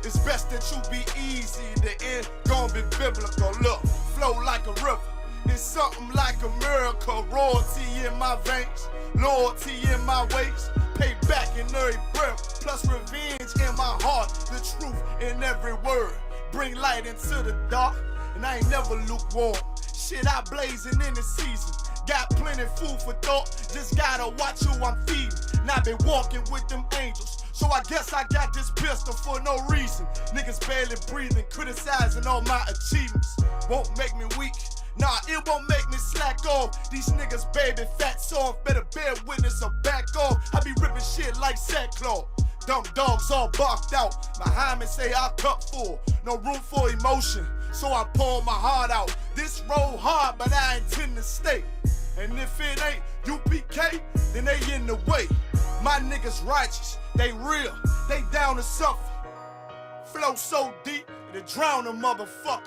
It's best that you be easy. The end gon' be biblical. Look, flow like a river. It's something like a miracle. Royalty in my veins, loyalty in my ways. Pay back in every breath, plus revenge in my heart. The truth in every word. Bring light into the dark, and I ain't never lukewarm. Shit, I blazing in the season. Got plenty food for thought, just gotta watch who I'm feeding. And I been walking with them angels, so I guess I got this pistol for no reason. Niggas barely breathing, criticizing all my achievements. Won't make me weak, nah, it won't make me slack off. These niggas baby fat soft, better bear witness or back off. I be ripping shit like sackcloth. Dumb dogs all barked out. My hymen say I cup full, no room for emotion, so I pour my heart out. This road hard, but I intend to stay. And if it ain't UPK, then they in the way. My niggas righteous, they real, they down to suffer. Flow so deep, it'll drown a motherfucker.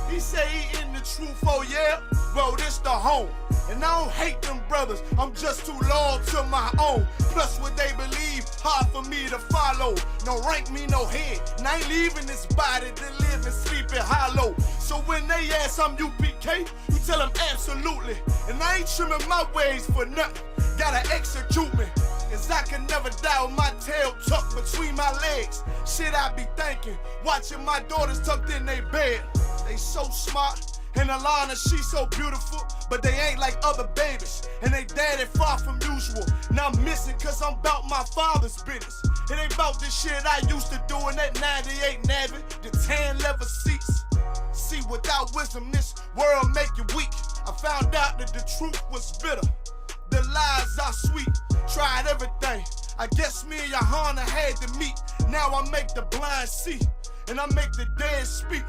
He say he in the truth, oh yeah? Well, this the home. And I don't hate them brothers, I'm just too loyal to my own. Plus what they believe, hard for me to follow. No rank me, no head, and I ain't leaving this body to live and sleep in hollow. So when they ask I'm UPK, you tell them absolutely. And I ain't trimming my ways for nothing, gotta execute me. Cause I can never die with my tail tucked between my legs. Shit I be thinking, watching my daughters tucked in their bed. They so smart, and Alana, she so beautiful, but they ain't like other babies, and they daddy far from usual. Now I'm missing cause I'm about my father's business. It ain't about this shit I used to do in that 98 Navy, the tan leather seats. See, without wisdom, this world make you weak. I found out that the truth was bitter, the lies are sweet. Tried everything, I guess me and Johanna had to meet. Now I make the blind see, and I make the dead speak.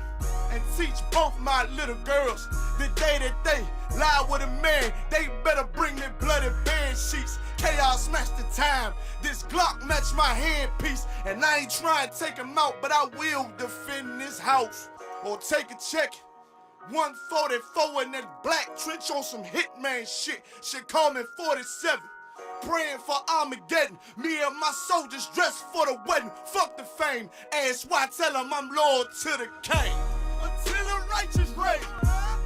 And teach both my little girls the day that they lie with a man, they better bring me bloody bed sheets. Chaos match the time, this Glock match my handpiece. And I ain't trying to take him out, but I will defend this house. Or take a check, 144 in that black trench on some hitman shit. Shit call me 47. Praying for Armageddon, me and my soldiers dressed for the wedding. Fuck the fame, ask why, tell them I'm loyal to the king. Until the righteous reign,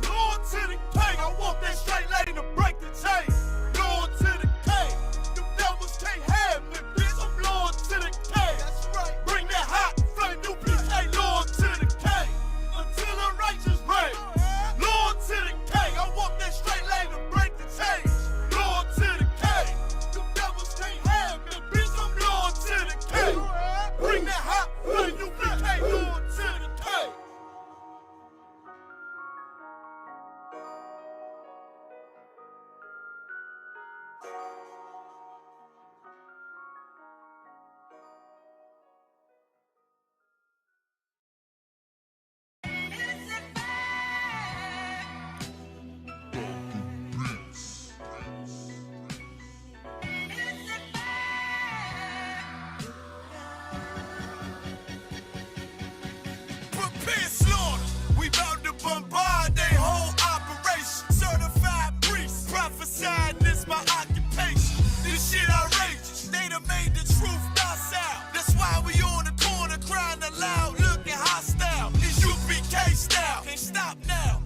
loyal to the king. I walk that straight lane to break the chain. Loyal to the king, the devils can't have me, bitch. I'm loyal to the king. That's right. Bring that hot flame, you bitch ain't loyal to the king. Until the righteous reign, loyal to the king. I walk that straight lane to break the chain. Loyal to the king. Bring that hot flame, you became loyal to the king. Bombard they whole operation. Certified priest, prophesying this my occupation. This shit outrageous, they done made the truth docile. That's why we on the corner crying aloud, looking hostile. It's UPK style, can't stop now.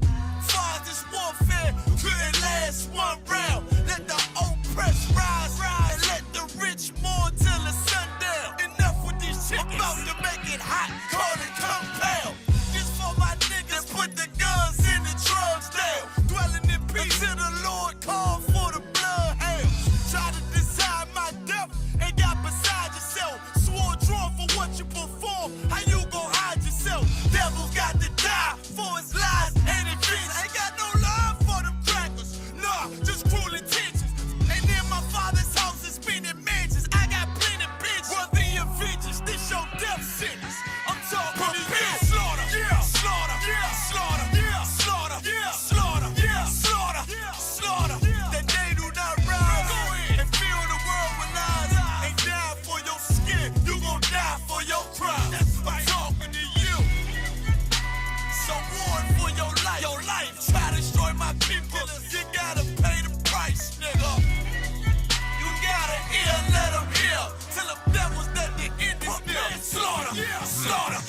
Far this warfare couldn't last one round. Let the oppressed rise, and let the rich mourn till the sundown. Enough with these chickens, about to make it hot, call it compound. This for my niggas, put the guns in the drugs down. Dwelling in peace till the Lord called for the bloodhounds. Try to decide my death and got beside yourself. Swore drawn for what you perform. How you gon' hide yourself? Devil's got to die for his lies and adventures. Ain't got no love for them crackers. Nah, just cruel intentions. And in my father's house is spinning mansions. I got plenty bitches. Worthy of vengeance, this your death sentence. I'm talking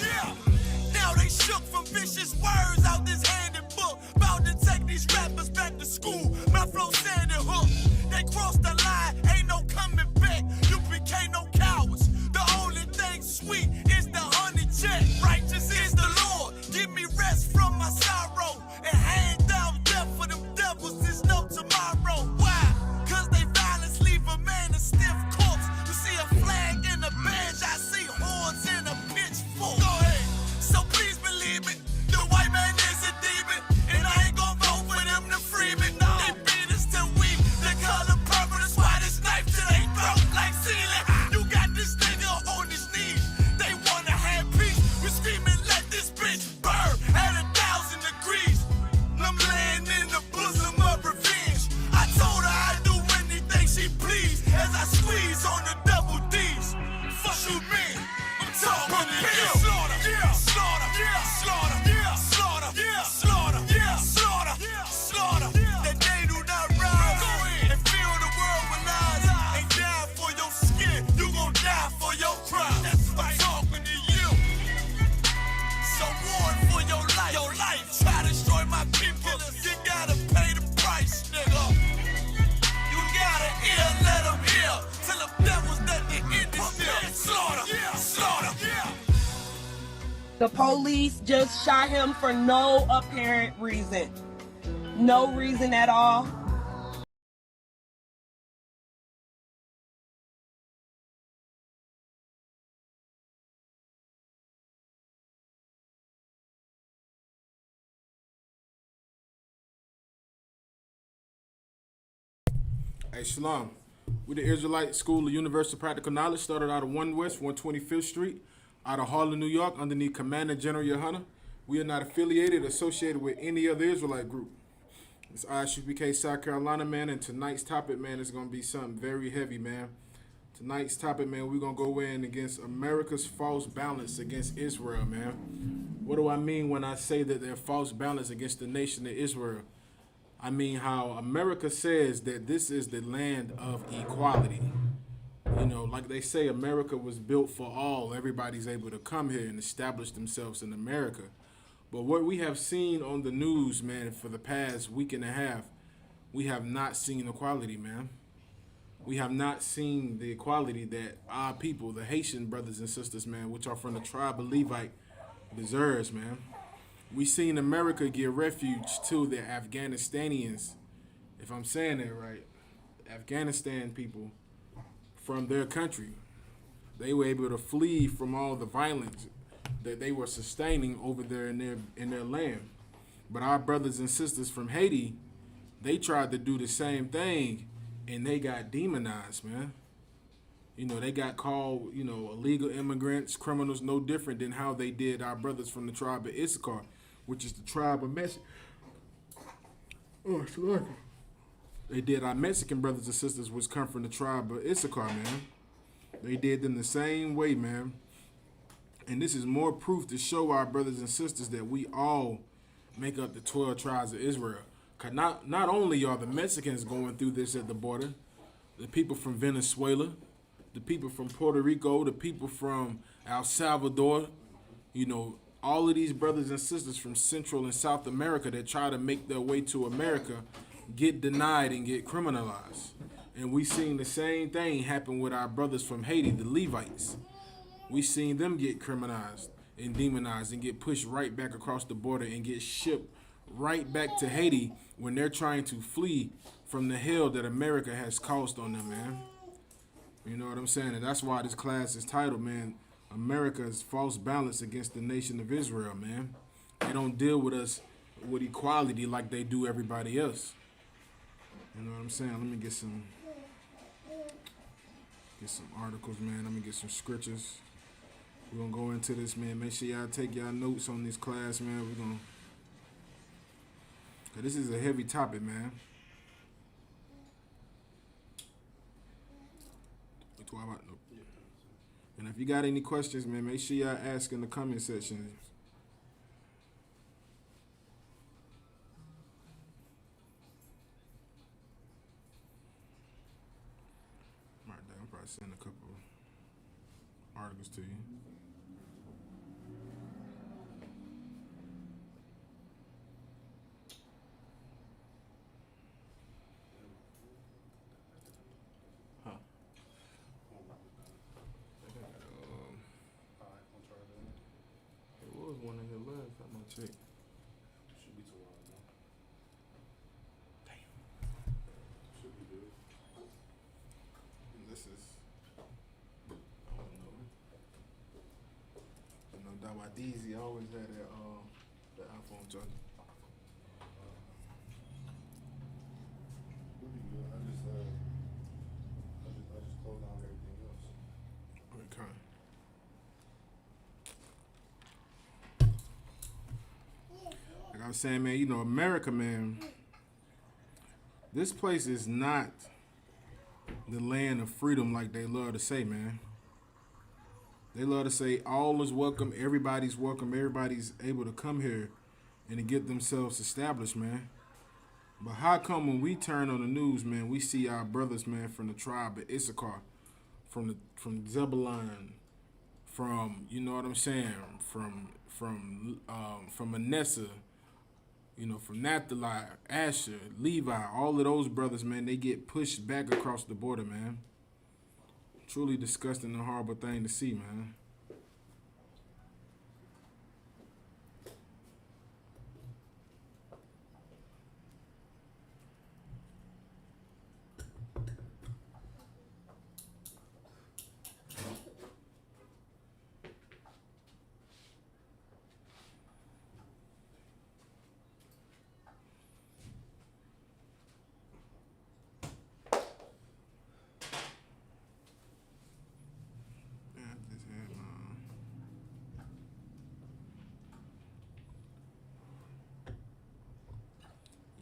Yeah. Now they shook from vicious words out this handed book. About to take these rappers back to school. My flow sanded hook. They crossed the line, ain't no coming back. You became no cowards. The only thing sweet is the honey check. Righteous is the Lord. Give me rest from my sorrow. And hand down death for them devils. There's no tomorrow. Why? Cause they violence leave a man a stiff corpse. You see a flag in a badge, I see horns in a pitchfork. Go ahead. So please believe it, the white man is a demon, and I ain't gon' vote for them to free me. No. They beat us till we the color purple, that's why this knife to their throat like ceiling. You got this nigga on his knees, they wanna have peace. We screaming, let this bitch burn at 1,000 degrees. I'm laying in the bosom of revenge. I told her I'd do anything she please as I squeeze on the double D's. Fuck you, man. I'm talking to you. Slaughter, yeah, slaughter, yeah, slaughter, yeah, slaughter, yeah, slaughter, yeah, slaughter, yeah, slaughter. That they do not rise and fill the world with lies. Ain't die for your skin, you gon' die for your crime. That's right. I'm talking to you. So warn for your life. Your life. Try to destroy my people. You gotta pay the price, nigga. You gotta hear, let them hear. Tell them devils that the end is near. Slaughter, yeah, slaughter, yeah. The police just shot him for no apparent reason. No reason at all. Hey, Shalom. We the Israelite School of Universal Practical Knowledge, started out of 1 West, 125th Street, out of Harlem, New York, underneath Commander General Yohana. We are not affiliated or associated with any other Israelite group. It's Isupk, South Carolina, man, and tonight's topic, man, is going to be something very heavy, man. Tonight's topic, man, we're going to go in against America's false balance against Israel, man. What do I mean when I say that they're false balance against the nation of Israel? I mean how America says that this is the land of equality. You know, like they say, America was built for all. Everybody's able to come here and establish themselves in America. But what we have seen on the news, man, for the past week and a half, we have not seen equality, man. We have not seen the equality that our people, the Haitian brothers and sisters, man, which are from the tribe of Levite, deserves, man. We seen America give refuge to the Afghanistanians, if I'm saying that right, Afghanistan people from their country. They were able to flee from all the violence that they were sustaining over there in their land. But our brothers and sisters from Haiti, they tried to do the same thing, and they got demonized, man. You know, they got called, you know, illegal immigrants, criminals, no different than how they did our brothers from the tribe of Isupk, which is the tribe of Mexico. Oh, sorry. They did our Mexican brothers and sisters, which come from the tribe of Issachar, man. They did them the same way, man. And this is more proof to show our brothers and sisters that we all make up the 12 tribes of Israel. Cause not only are the Mexicans going through this at the border, the people from Venezuela, the people from Puerto Rico, the people from El Salvador, you know, all of these brothers and sisters from Central and South America that try to make their way to America get denied and get criminalized. And we seen the same thing happen with our brothers from Haiti, the Levites. We seen them get criminalized and demonized and get pushed right back across the border and get shipped right back to Haiti when they're trying to flee from the hell that America has caused on them, man. You know what I'm saying? And that's why this class is titled, man, America's false balance against the nation of Israel, man. They don't deal with us with equality like they do everybody else. You know what I'm saying? Let me get some articles, man. Let me get some scriptures. We're going to go into this, man. Make sure y'all take y'all notes on this class, man. We're going to... This is a heavy topic, man. And if you got any questions, man, make sure y'all ask in the comment section. I'll probably send a couple articles to you. one in here last time I checked. Should be too long now. Damn. Should be good. This is, I don't know. You know, that why DZ always had that the iPhone charger. Should be good. I just closed down everything else. Okay. Like I was saying, man, you know, America, man, this place is not the land of freedom like they love to say, man. They love to say all is welcome, everybody's able to come here and to get themselves established, man. But how come when we turn on the news, man, we see our brothers, man, from the tribe of Isupk, from Zebulon, from, you know what I'm saying, from Manasseh, you know, from Naphtali, Asher, Levi, all of those brothers, man, they get pushed back across the border, man. Truly disgusting and horrible thing to see, man.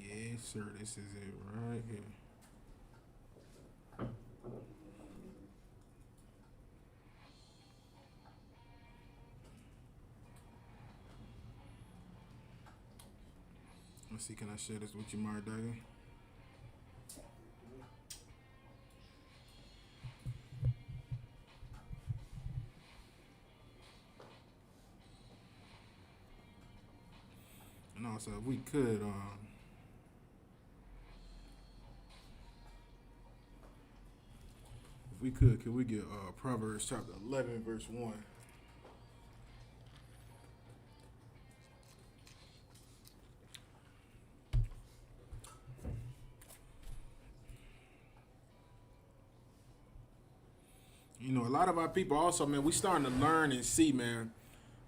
Yes, sir, this is it right here. Let's see, can I share this with you, Mari Dagger? And also, if we could, could we get Proverbs chapter 11, verse 1? You know, a lot of our people also, man, we starting to learn and see, man.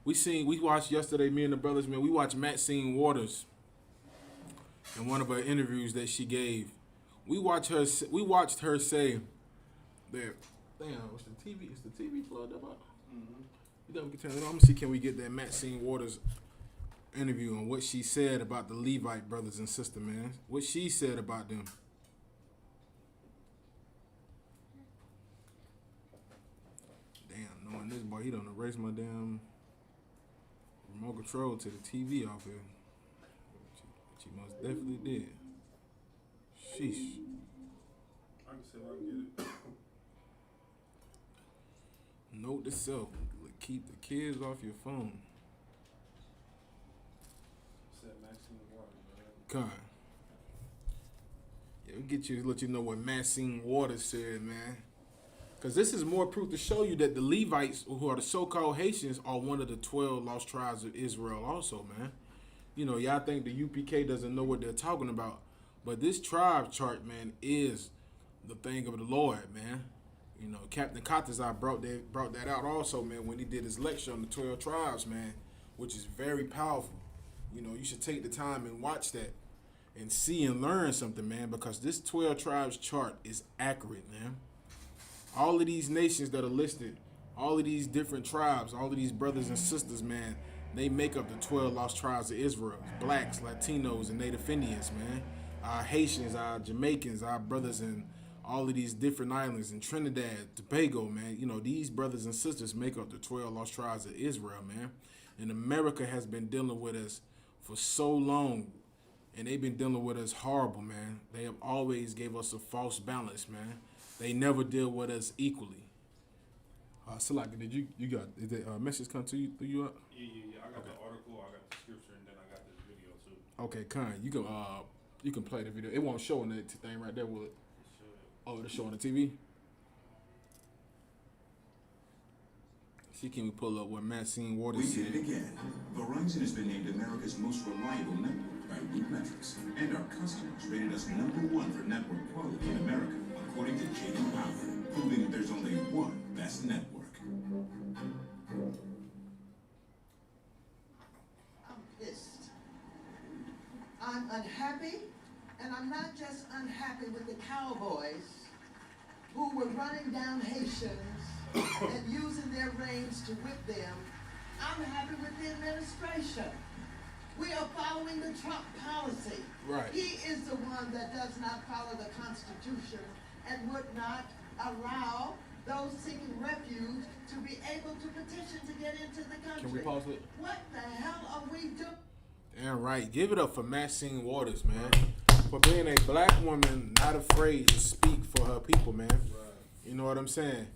We watched yesterday, me and the brothers, man, we watched Maxine Waters in one of her interviews that she gave. We watched her say that, damn, what's the TV? Is the TV plugged up? You know, we can turn it on. I'm gonna see, can we get that Maxine Waters interview on what she said about the Levite brothers and sisters, man. What she said about them. Damn, knowing this boy, he done erased my damn remote control to the TV off here. Which he most definitely did. Sheesh. I can see if I can get it. Note to self, keep the kids off your phone. Said Maxine Waters, God. Yeah, we'll let you know what Maxine Waters said, man. Because this is more proof to show you that the Levites, who are the so-called Haitians, are one of the 12 lost tribes of Israel also, man. You know, y'all think the UPK doesn't know what they're talking about. But this tribe chart, man, is the thing of the Lord, man. You know, Captain Katazai brought that out also, man, when he did his lecture on the 12 tribes, man, which is very powerful. You know, you should take the time and watch that and see and learn something, man, because this 12 tribes chart is accurate, man. All of these nations that are listed, all of these different tribes, all of these brothers and sisters, man, they make up the 12 lost tribes of Israel. Blacks, Latinos, and Native Indians, man. Our Haitians, our Jamaicans, our brothers in all of these different islands in Trinidad, Tobago, man. You know, these brothers and sisters make up the 12 lost tribes of Israel, man. And America has been dealing with us for so long, and they've been dealing with us horrible, man. They have always gave us a false balance, man. They never deal with us equally. Salaka, did that message come to you through you up? Yeah. I got the article, I got the scripture, and then I got this video too. Okay, kind. You can play the video. It won't show on that thing right there, will it? Oh, it'll show on the TV? Let's She can pull up what Maxine Waters We did said. it again. Verizon has been named America's most reliable network by Root Metrics, and our customers rated us #1 for network quality in America, according to J.D. Power, proving that there's only one best network. I'm pissed. I'm unhappy, and I'm not just unhappy with the cowboys who were running down Haitians and using their reins to whip them. I'm happy with the administration. We are following the Trump policy. Right. He is the one that does not follow the Constitution and would not allow those seeking refuge to be able to petition to get into the country. Can we pause it? What the hell are we doing? Damn right. Give it up for Maxine Waters, man. For being a black woman not afraid to speak for her people, man. You know what I'm saying?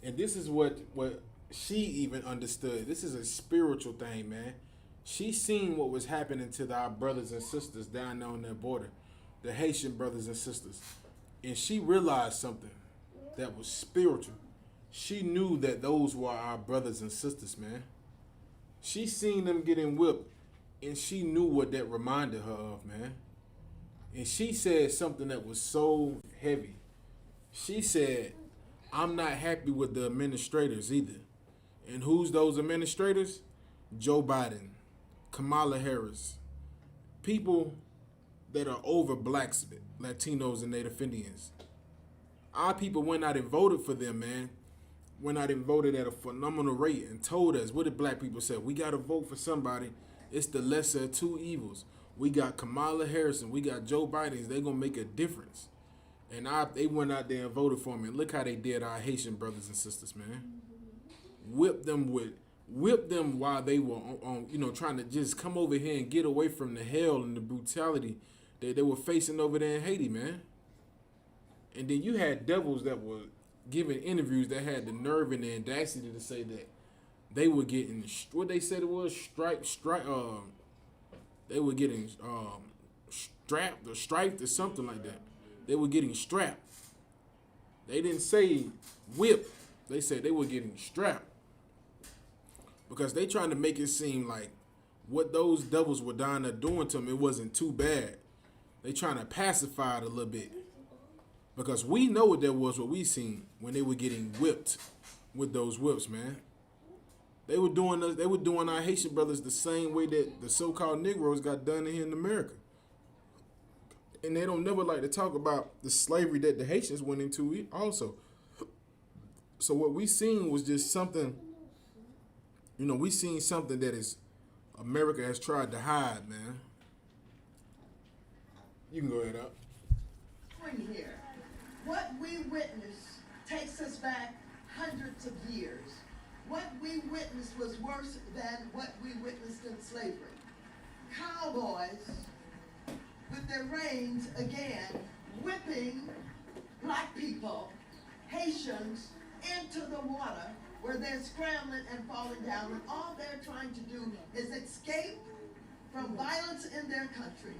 And this is what she even understood. This is a spiritual thing, man. She seen what was happening to our brothers and sisters down there on that border, the Haitian brothers and sisters. And she realized something that was spiritual. She knew that those were our brothers and sisters, man. She seen them getting whipped, and she knew what that reminded her of, man. And she said something that was so heavy. She said, I'm not happy with the administrators either. And who's those administrators? Joe Biden, Kamala Harris, people that are over blacks, Latinos, and Native Indians. Our people went out and voted for them, man. Went out and voted at a phenomenal rate and told us, what did black people say? We got to vote for somebody. It's the lesser of two evils. We got Kamala Harris and we got Joe Biden. They're going to make a difference. And they went out there and voted for me. And look how they did our Haitian brothers and sisters, man. Whipped them while they were on trying to just come over here and get away from the hell and the brutality that they were facing over there in Haiti, man. And then you had devils that were giving interviews that had the nerve and the audacity to say that they were getting, what they said it was, they were getting strapped or striped or something like that. They were getting strapped. They didn't say whipped. They said they were getting strapped. Because they trying to make it seem like what those devils were down there doing to them, it wasn't too bad. They trying to pacify it a little bit. Because we know what that was, what we seen when they were getting whipped with those whips, man. They were doing our Haitian brothers the same way that the so-called Negroes got done here in America. And they don't never like to talk about the slavery that the Haitians went into also. So what we seen was just something, we seen something that is America has tried to hide, man. You can go ahead up. Here. What we witnessed takes us back hundreds of years. What we witnessed was worse than what we witnessed in slavery. Cowboys, with their reins again, whipping black people, Haitians, into the water where they're scrambling and falling down, and all they're trying to do is escape from violence in their country.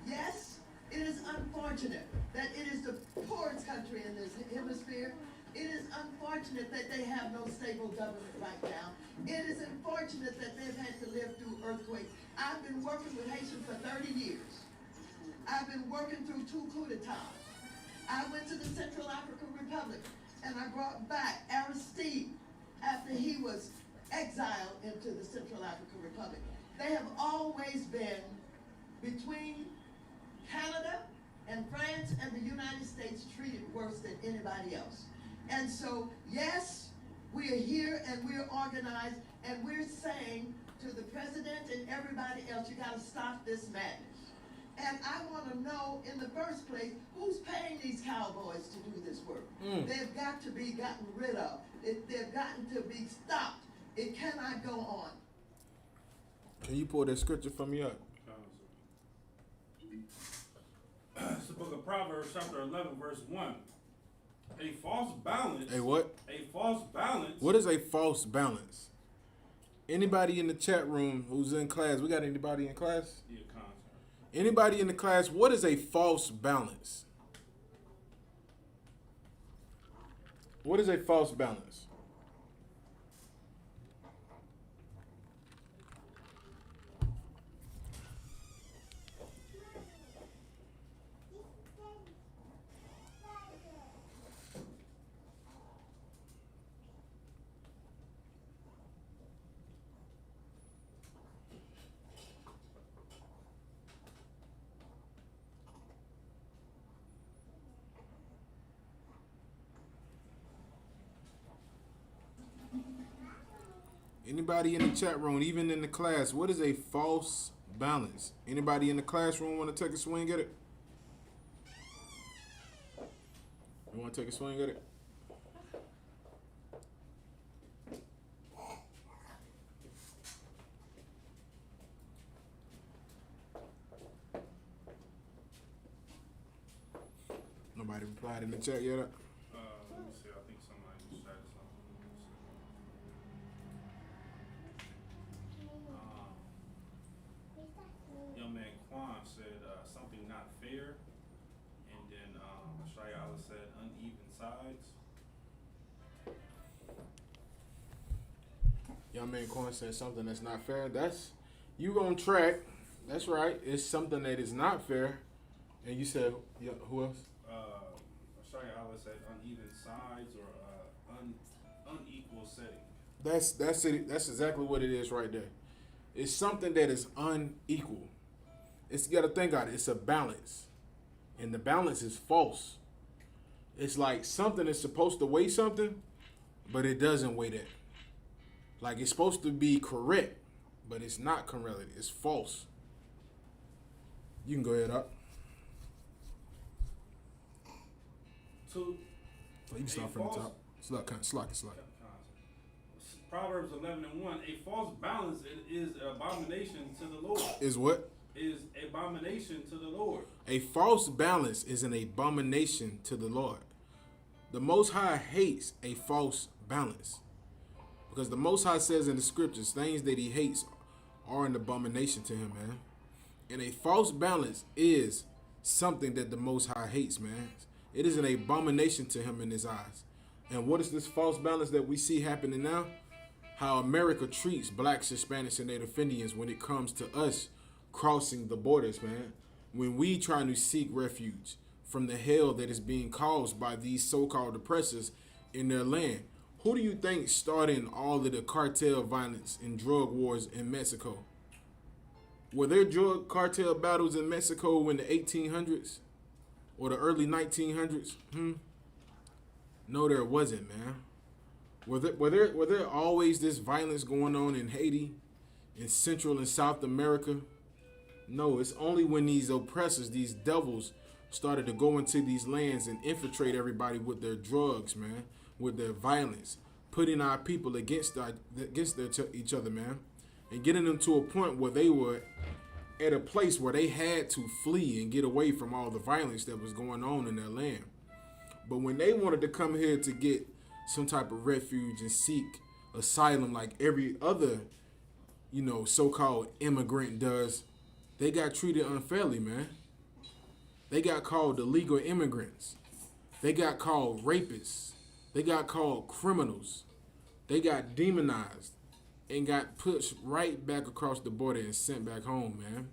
Yes, it is unfortunate that it is the poorest country in this hemisphere. It is unfortunate that they have no stable government right now. It is unfortunate that they've had to live through earthquakes. I've been working with Haitians for 30 years. I've been working through 2 coups d'etat. I went to the Central African Republic and I brought back Aristide after he was exiled into the Central African Republic. They have always been between Canada and France and the United States treated worse than anybody else. And so, yes, we are here and we're organized and we're saying to the president and everybody else, you got to stop this madness. And I want to know, in the first place, who's paying these cowboys to do this work? They've got to be gotten rid of. They've gotten to be stopped. It cannot go on. Can you pull that scripture from me up? It's the book of Proverbs, chapter 11, verse 1. A false balance. A what? A false balance. What is a false balance? Anybody in the chat room who's in class? We got anybody in class? Yeah, concert. Anybody in the class? What is a false balance? What is a false balance? Anybody in the chat room, even in the class, what is a false balance? Anybody in the classroom want to take a swing at it? You want to take a swing at it? Nobody replied in the chat yet. Let me see. I think somebody just said something. Young man Quan said something not fair, and then Shayala said uneven sides. Young man Coin said something that's not fair. That's you on track. That's right. It's something that is not fair. And you said, yeah, who else? Shayala said uneven sides or unequal setting. That's it. That's exactly what it is right there. It's something that is unequal. It's, you got to think about it. It's a balance, and the balance is false. It's like something is supposed to weigh something, but it doesn't weigh that. Like it's supposed to be correct, but it's not correct. It's false. You can go ahead up. To You can start from the top. Slack it. Proverbs 11:1. A false balance is an abomination to the Lord. Is what? Is abomination to the Lord. A false balance is an abomination to the Lord. The Most High hates a false balance. Because the Most High says in the scriptures, things that he hates are an abomination to him, man. And a false balance is something that the Most High hates, man. It is an abomination to him in his eyes. And what is this false balance that we see happening now? How America treats blacks, Hispanics, and Native Indians when it comes to us crossing the borders, man. When we trying to seek refuge from the hell that is being caused by these so-called oppressors in their land. Who do you think started all of the cartel violence and drug wars in Mexico? Were there drug cartel battles in Mexico in the 1800s or the early 1900s? No, there wasn't, man. Were there always this violence going on in Haiti, in Central and South America? No, it's only when these oppressors, these devils, started to go into these lands and infiltrate everybody with their drugs, man, with their violence, putting our people against each other, man, and getting them to a point where they were at a place where they had to flee and get away from all the violence that was going on in their land. But when they wanted to come here to get some type of refuge and seek asylum like every other, so-called immigrant does, they got treated unfairly, man. They got called illegal immigrants. They got called rapists. They got called criminals. They got demonized and got pushed right back across the border and sent back home, man.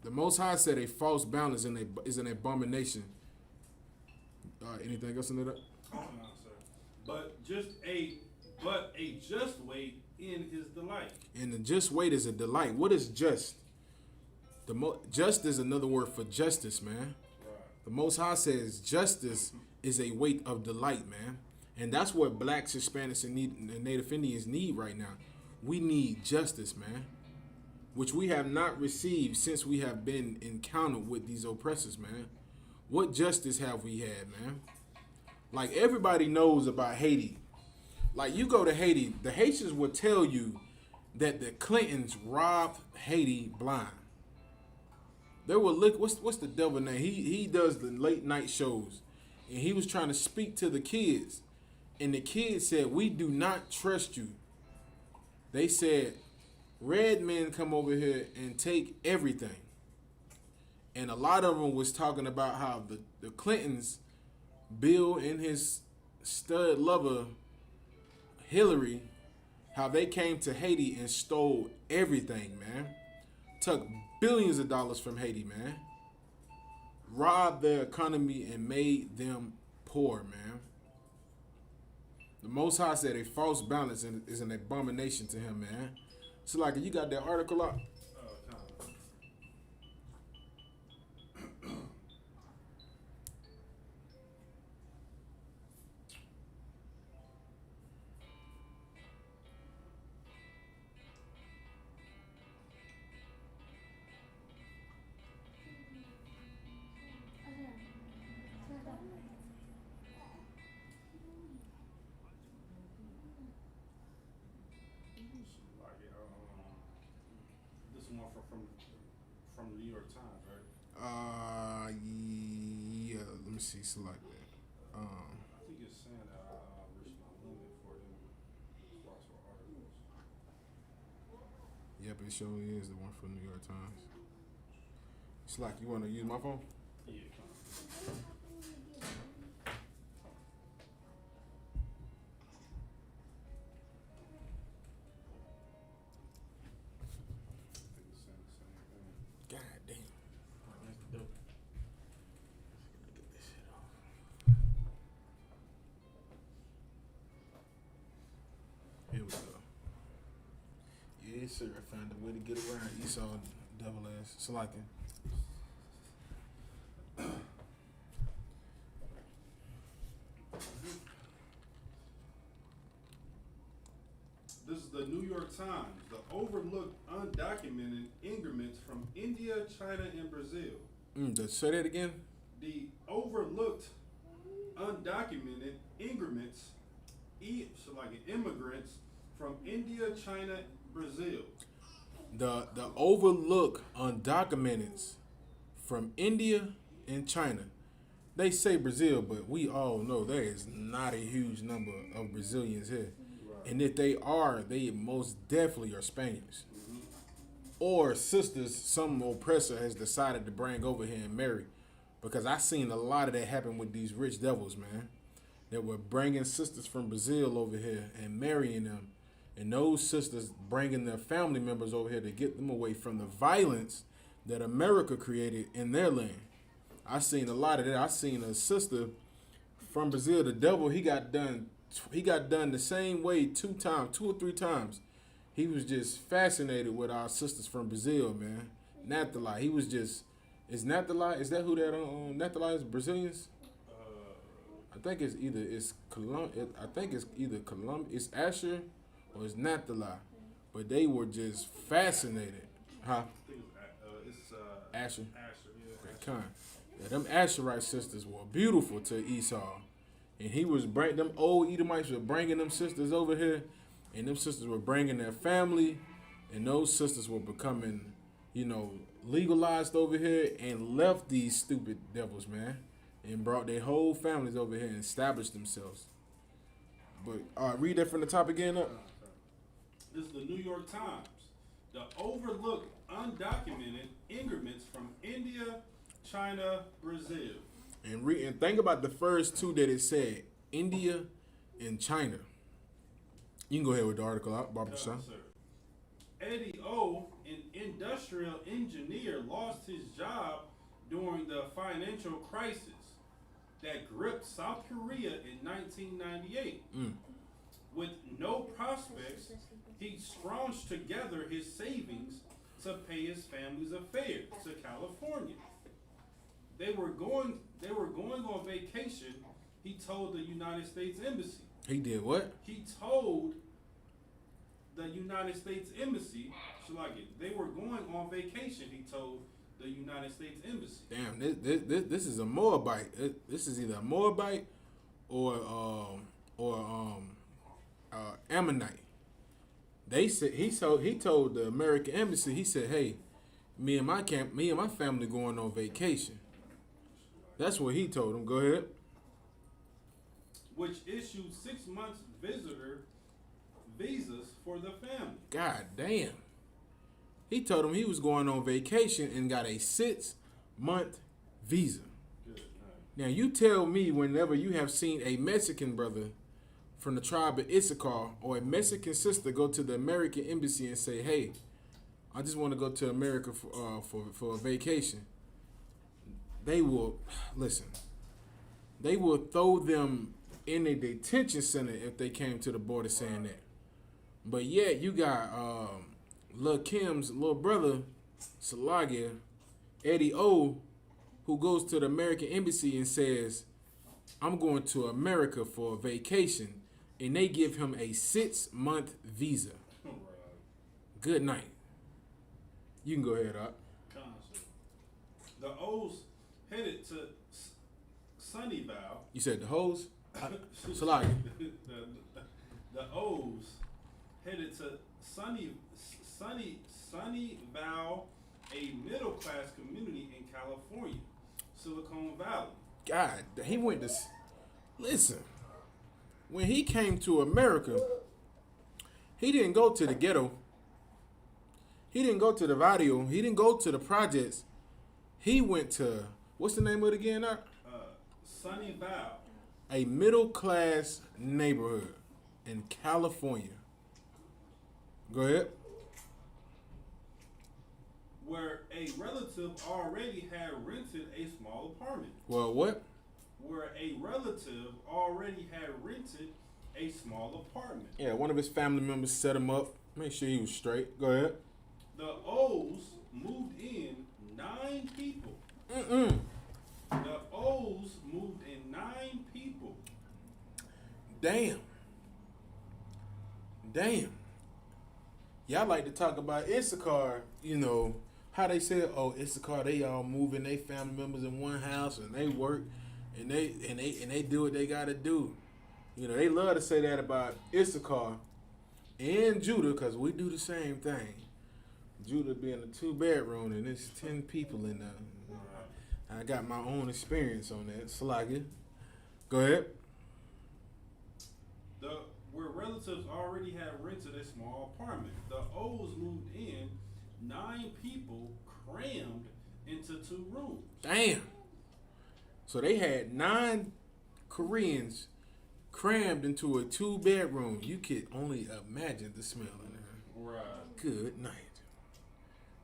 The Most High said a false balance is an abomination. Anything else in that? No, sir. But a just weight in his delight. And the just weight is a delight. What is just? Just is another word for justice, man. Right. The Most High says justice is a weight of delight, man. And that's what blacks, Hispanics, and Native Indians need right now. We need justice, man, which we have not received since we have been encountered with these oppressors, man. What justice have we had, man? Like, everybody knows about Haiti. Like, you go to Haiti, the Haitians will tell you that the Clintons robbed Haiti blind. They will look, what's the devil name? He does the late night shows, and he was trying to speak to the kids, and the kids said, "We do not trust you." They said, "Red men come over here and take everything." And a lot of them was talking about how the Clintons, Bill and his stud lover, Hillary, how they came to Haiti and stole everything, man. Took billions of dollars from Haiti, man. Robbed their economy and made them poor, man. The Most High said a false balance is an abomination to him, man. So, like, you got that article up? This one from the New York Times, right? Yeah. Let me see. Select that. I think it's saying that I reached my limit for them sponsor articles. Yep, it surely is the one from New York Times. Slack, you want to use my phone? Yeah, come on. I think it's saying the same thing. God damn. That's dope. Get this shit off. Here we go. Yes, sir. I found a way to get around Esau double ass. Slacking. This is the New York Times. The overlooked undocumented immigrants from India, China, and Brazil. Say that again. The overlooked undocumented immigrants, immigrants from India, China, Brazil. The overlooked undocumented from India and China. They say Brazil, but we all know there is not a huge number of Brazilians here. And if they are, they most definitely are Spaniards. Or sisters some oppressor has decided to bring over here and marry. Because I seen a lot of that happen with these rich devils, man. That were bringing sisters from Brazil over here and marrying them. And those sisters bringing their family members over here to get them away from the violence that America created in their land. I seen a lot of that. I seen a sister from Brazil, the devil, he got done the same way 2 or 3 times. He was just fascinated with our sisters from Brazil, man. Nathalie, he was just, is Nathalie, is that who that, Nathalie is Brazilians? I think it's either, it's Asher or it's Nathalie. But they were just fascinated. Huh? I think it's Asher. Asher, yeah. Okay, kind. Yeah, them Asherite sisters were beautiful to Esau. And he was them old Edomites were bringing them sisters over here, and them sisters were bringing their family, and those sisters were becoming, legalized over here and left these stupid devils, man, and brought their whole families over here and established themselves. But read that from the top again up. This is the New York Times. The overlooked undocumented immigrants from India, China, Brazil. And think about the first 2 that it said, India and China. You can go ahead with the article out, Barbara Shaw. Eddie O, an industrial engineer, lost his job during the financial crisis that gripped South Korea in 1998. With no prospects, he scrounged together his savings to pay his family's affairs to California. They were going on vacation, he told the United States Embassy. He did what? He told the United States Embassy, they were going on vacation, he told the United States Embassy. Damn, this is a Moabite. This is either a Moabite or Ammonite. They said he told the American Embassy, he said, "Hey, me and my family going on vacation." That's what he told them. Go ahead. Which issued 6 months visitor visas for the family. God damn. He told them he was going on vacation and got a 6-month visa. Good night. Now you tell me whenever you have seen a Mexican brother from the tribe of Isupk or a Mexican sister go to the American Embassy and say, "Hey, I just want to go to America for a vacation." They will throw them in a detention center if they came to the border saying that. But yet you got Lil Kim's little brother, Salagia, Eddie O, who goes to the American Embassy and says, "I'm going to America for a vacation," and they give him a 6-month visa. Right. Good night. You can go ahead up. Concept. The O's headed to Sunnyvale. You said the hoes? Salagia. The O's headed to Sunnyvale, a middle-class community in California, Silicon Valley. God, he went to. Listen, when he came to America, he didn't go to the ghetto. He didn't go to the barrio. He didn't go to the projects. He went to, what's the name of it again? Sunnyvale. A middle class neighborhood in California. Go ahead. Where a relative already had rented a small apartment. Well, what? Where a relative already had rented a small apartment. Yeah, one of his family members set him up. Make sure he was straight. Go ahead. The O's moved in 9 people. The O's moved in 9 people. Damn. Y'all like to talk about Isupk, you know, how they said, oh, Isupk, they all moving they family members in one house and they work and they do what they gotta do. You know, they love to say that about Isupk and Judah, because we do the same thing. Judah being a 2-bedroom and it's 10 people in there. I got my own experience on that. Slaggy. Go ahead. Where relatives already had rented a small apartment. The O's moved in 9 people crammed into 2 rooms. Damn. So they had 9 Koreans crammed into a 2-bedroom. You could only imagine the smell in there. Right. Good night.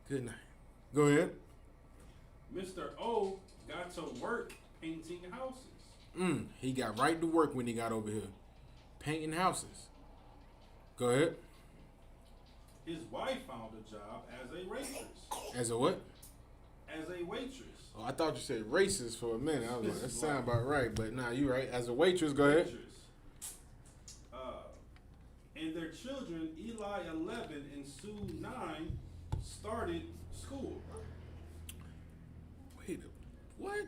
Good night. Go ahead. Mr. O got to work painting houses. He got right to work when he got over here. Painting houses. Go ahead. His wife found a job as a waitress. As a what? As a waitress. Oh, I thought you said racist for a minute. I was like, that sound about right, but nah, you right. As a waitress, go ahead. And their children, Eli 11 and Sue 9, started school. Wait, what?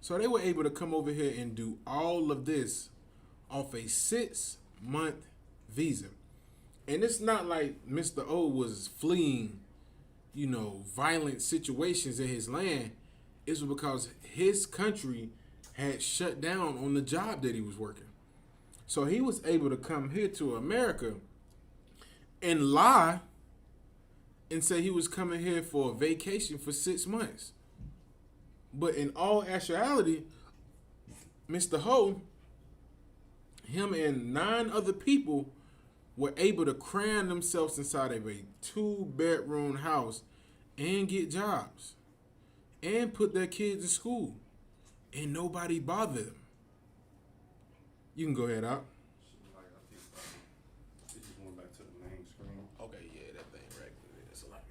So they were able to come over here and do all of this off a 6-month visa. And it's not like Mr. O was fleeing, you know, violent situations in his land. It's because his country had shut down on the job that he was working. So he was able to come here to America and lie and say he was coming here for a vacation for 6 months. But in all actuality, Mr. Ho, him and 9 other people were able to cram themselves inside of a 2-bedroom house and get jobs and put their kids in school, and nobody bothered them. You can go ahead out. This is going back to the main screen. Okay, yeah, that thing right there. It's a lot.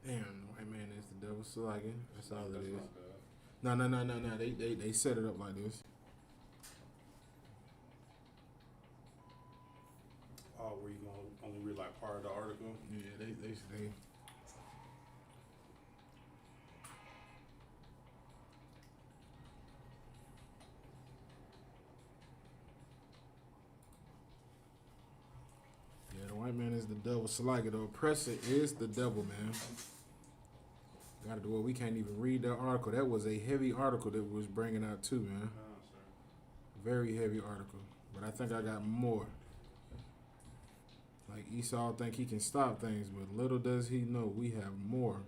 Damn, white man is the devil slugging. That's all it is. No. They set it up like this. Oh, were you gonna only read like part of the article? Yeah, they. Yeah, the white man is the devil slugging. The oppressor is the devil, man. Gotta do it. We can't even read that article. That was a heavy article that we was bringing out too, man. Very heavy article. But I think I got more. Like Esau think he can stop things, but little does he know we have more.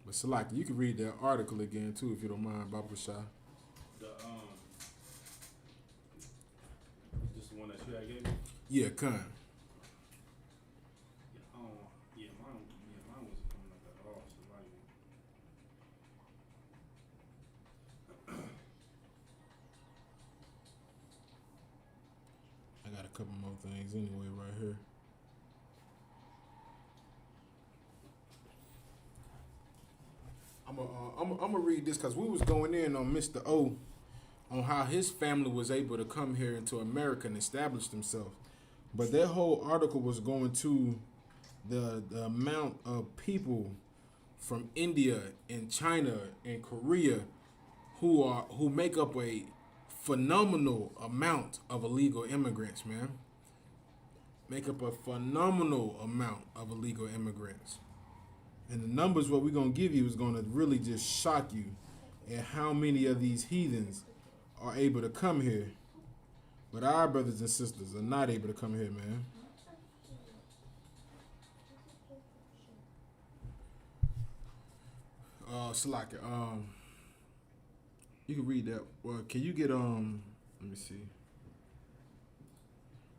But Salaki, you can read that article again too if you don't mind, Baba Shah. Yeah, con. Yeah, mine wasn't coming up at all. So like, I got a couple more things anyway right here. I'm gonna read this because we was going in on Mr. O on how his family was able to come here into America and establish themselves. But that whole article was going to the amount of people from India and China and Korea who make up a phenomenal amount of illegal immigrants, man. Make up a phenomenal amount of illegal immigrants. And the numbers what we're gonna give you is gonna really just shock you at how many of these heathens are able to come here. But our brothers and sisters are not able to come here, man. Salaka, you can read that. Well, can you get let me see.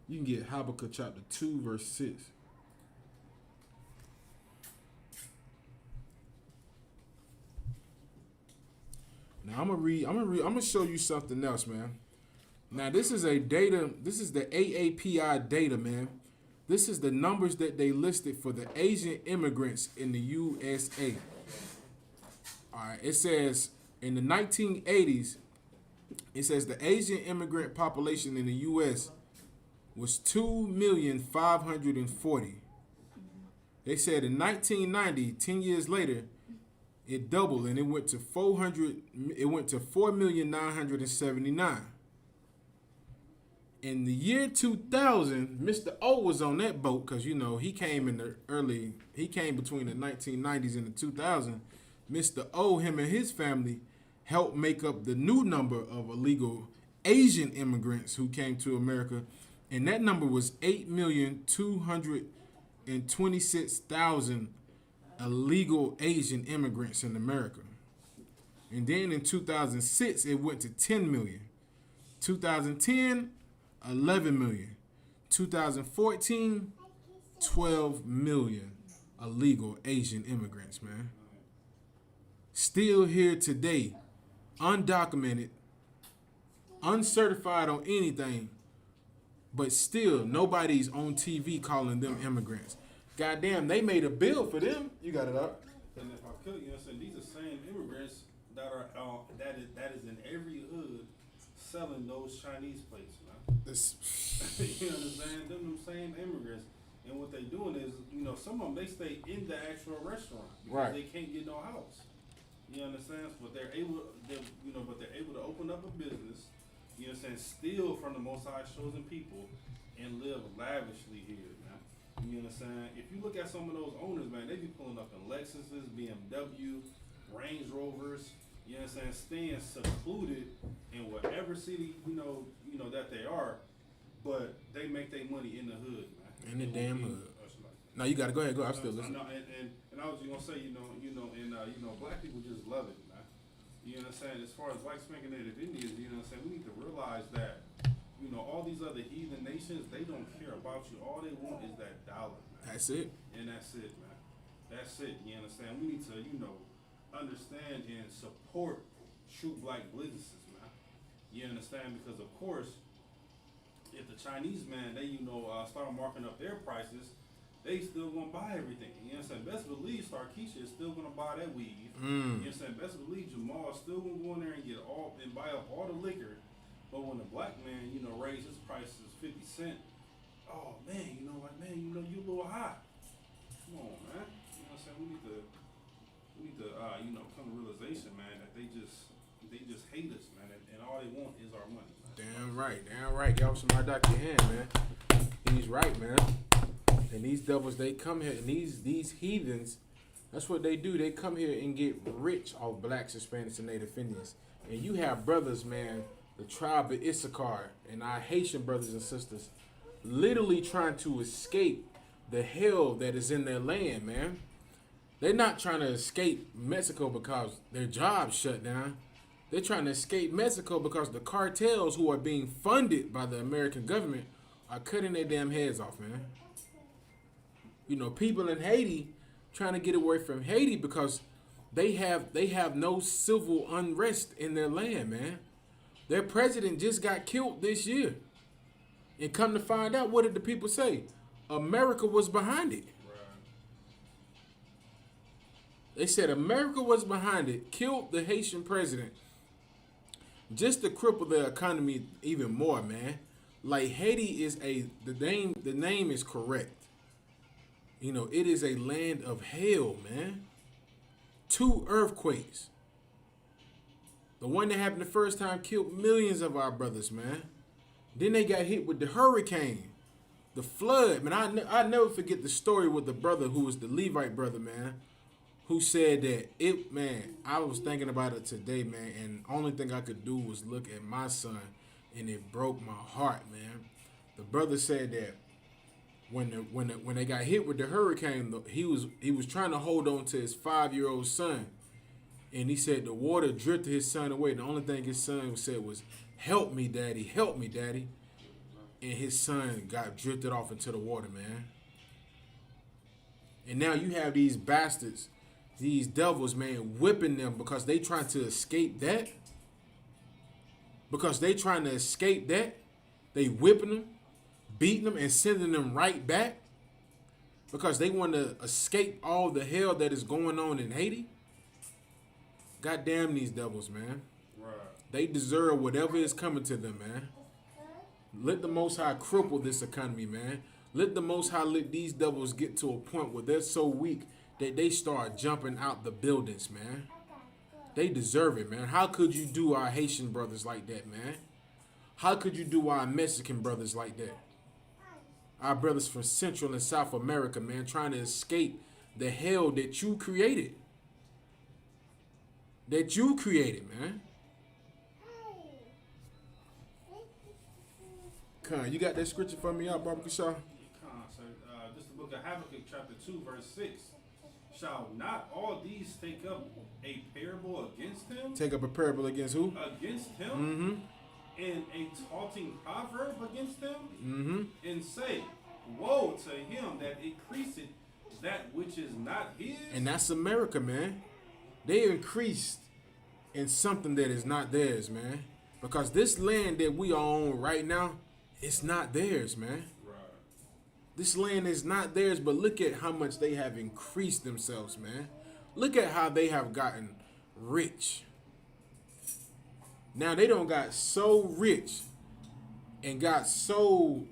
You can get Habakkuk chapter 2, verse 6. Now I'm gonna show you something else, man. Now this is the AAPI data, man. This is the numbers that they listed for the Asian immigrants in the USA. All right, it says in the 1980s, it says the Asian immigrant population in the U.S. was 2,540,000. They said in 1990, 10 years later, it doubled and it went to 4,979,000. In the year 2000, Mr. O was on that boat because he came between the 1990s and the 2000s. Mr. O, him and his family helped make up the new number of illegal Asian immigrants who came to America, and that number was 8,226,000 illegal Asian immigrants in America. And then in 2006, it went to 10 million. 2010, 11 million. 2014, 12 million illegal Asian immigrants, man. Still here today, undocumented, uncertified on anything, but still nobody's on TV calling them immigrants. Goddamn, they made a bill for them. You got it up. and if I could, these are same immigrants that are that is in every hood selling those Chinese plates, man. You understand? Them same immigrants, and what they doing is, some of them they stay in the actual restaurant because Right. they can't get no house. You understand? But they're able to open up a business. You understand? Steal from the Most High chosen people and live lavishly here, man. You understand? If you look at some of those owners, man, they be pulling up in Lexuses, BMW, Range Rovers. You understand? Staying secluded in whatever city that they are, but they make their money in the hood, man. In the damn hood. No, you gotta go ahead. Go. I'm still listening. And I was just gonna say, black people just love it, man. You know what I'm saying? As far as white spanking native Indians, you know what I'm saying? We need to realize that, all these other heathen nations, they don't care about you. All they want is that dollar, man. That's it. And that's it, man. That's it. You understand? We need to, understand and support true black businesses, man. You understand? Because of course, if the Chinese, man, they, start marking up their prices, they still gonna buy everything. You know what I'm saying? Best believe Starkeisha is still gonna buy that weed. You know what I'm saying? Best believe Jamal is still gonna go in there and buy up all the liquor. But when the black man, raise his prices 50 cents, oh man, you a little high. Come on, man. You know what I'm saying? We need to come to realization, man, that they just hate us, man, and all they want is our money, man. Damn right. Y'all somebody out your hand, man. He's right, man. And these devils, they come here, and these heathens, that's what they do. They come here and get rich off blacks, Hispanics, and Native Indians. And you have brothers, man, the tribe of Isupk, and our Haitian brothers and sisters, literally trying to escape the hell that is in their land, man. They're not trying to escape Mexico because their jobs shut down. They're trying to escape Mexico because the cartels who are being funded by the American government are cutting their damn heads off, man. You know, people in Haiti trying to get away from Haiti because they have no civil unrest in their land, man. Their president just got killed this year. And come to find out, what did the people say? America was behind it. They said America was behind it, killed the Haitian president, just to cripple the economy even more, man. Like Haiti is the name is correct. You know, it is a land of hell, man. 2 earthquakes. The one that happened the first time killed millions of our brothers, man. Then they got hit with the hurricane, the flood, man. I never forget the story with the brother who was the Levite brother, man, who said that man, I was thinking about it today, man, and only thing I could do was look at my son, and it broke my heart, man. The brother said that when they got hit with the hurricane, he was trying to hold on to his 5-year-old son, and he said the water drifted his son away. The only thing his son said was, "Help me, daddy, help me, daddy," and his son got drifted off into the water, man. And now you have these bastards, these devils, man, whipping them because they trying to escape that. Because they trying to escape that, they whipping them, beating them, and sending them right back. Because they want to escape all the hell that is going on in Haiti. God damn these devils, man. Right. They deserve whatever is coming to them, man. Let the Most High cripple this economy, man. Let the Most High let these devils get to a point where they're so weak that they start jumping out the buildings, man. They deserve it, man. How could you do our Haitian brothers like that, man? How could you do our Mexican brothers like that? Our brothers from Central and South America, man, trying to escape the hell that you created. That you created, man. Con, you got that scripture for me out, Barbara Shaw? This is the book of Habakkuk, chapter 2, verse 6. Shall not all these take up a parable against him? Take up a parable against who? Against him? Mm-hmm. And a taunting proverb against him? Mm-hmm. And say, woe to him that increaseth that which is not his? And that's America, man. They increased in something that is not theirs, man. Because this land that we are on right now, it's not theirs, man. Right. This land is not theirs, but look at how much they have increased themselves, man. Look at how they have gotten rich. Now they don't got so rich and got so,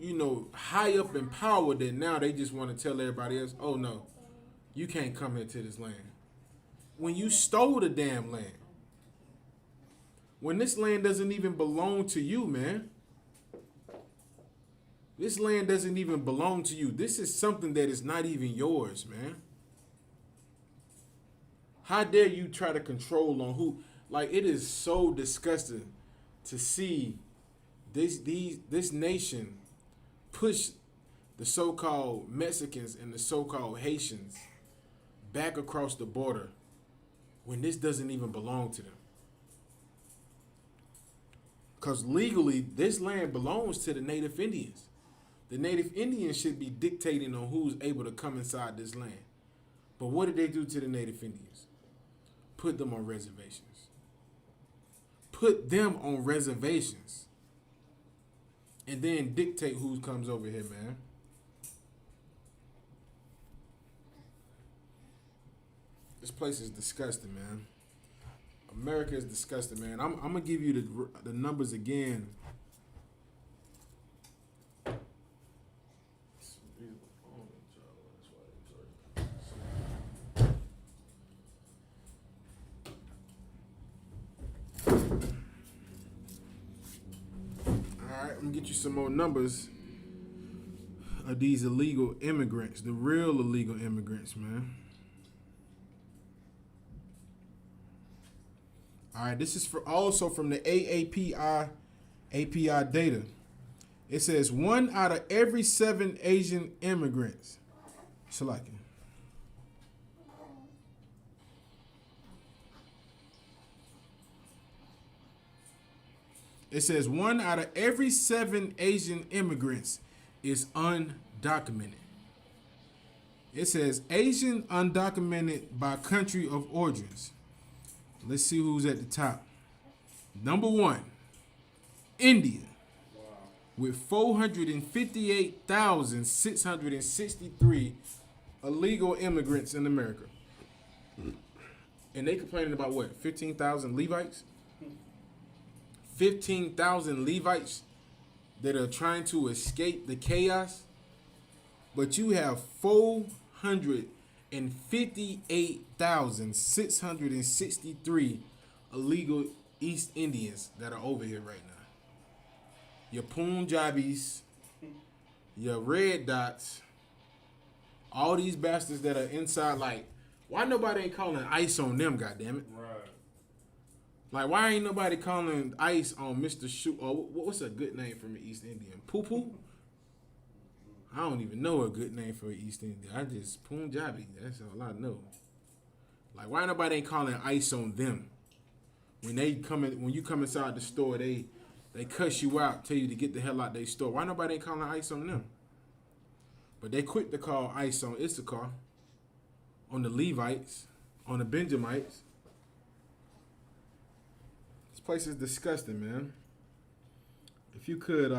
high up in power that now they just want to tell everybody else, oh no, you can't come into this land. When you stole the damn land. When this land doesn't even belong to you, man. This land doesn't even belong to you. This is something that is not even yours, man. How dare you try to control on who? Like, it is so disgusting to see this nation push the so-called Mexicans and the so-called Haitians back across the border when this doesn't even belong to them. Because legally, this land belongs to the Native Indians. The Native Indians should be dictating on who's able to come inside this land. But what did they do to the Native Indians? Put them on reservations. Put them on reservations. And then dictate who comes over here, man. This place is disgusting, man. America is disgusting, man. I'm gonna give you the numbers again. I'm gonna get you some more numbers of these illegal immigrants, the real illegal immigrants, man. All right, this is also from the API data. It says 1 out of every 7 Asian immigrants. Salaki. It says 1 out of every 7 Asian immigrants is undocumented. It says Asian undocumented by country of origins. Let's see who's at the top. Number 1, India, with 458,663 illegal immigrants in America. And they complaining about what? 15,000 Levites? 15,000 Levites that are trying to escape the chaos. But you have 458,663 illegal East Indians that are over here right now. Your Punjabis, your red dots, all these bastards that are inside, like, why nobody ain't calling ICE on them, goddammit? Right. Like, why ain't nobody calling ICE on Mr. Shoe? Or what's a good name for an East Indian? Poo-poo? I don't even know a good name for an East Indian. I just Punjabi. That's all I know. Like, why nobody ain't calling ICE on them? When you come inside the store, they cuss you out, tell you to get the hell out their store. Why nobody ain't calling ICE on them? But they quick to call ICE on Isupk, on the Levites, on the Benjamites. This place is disgusting, man. If you could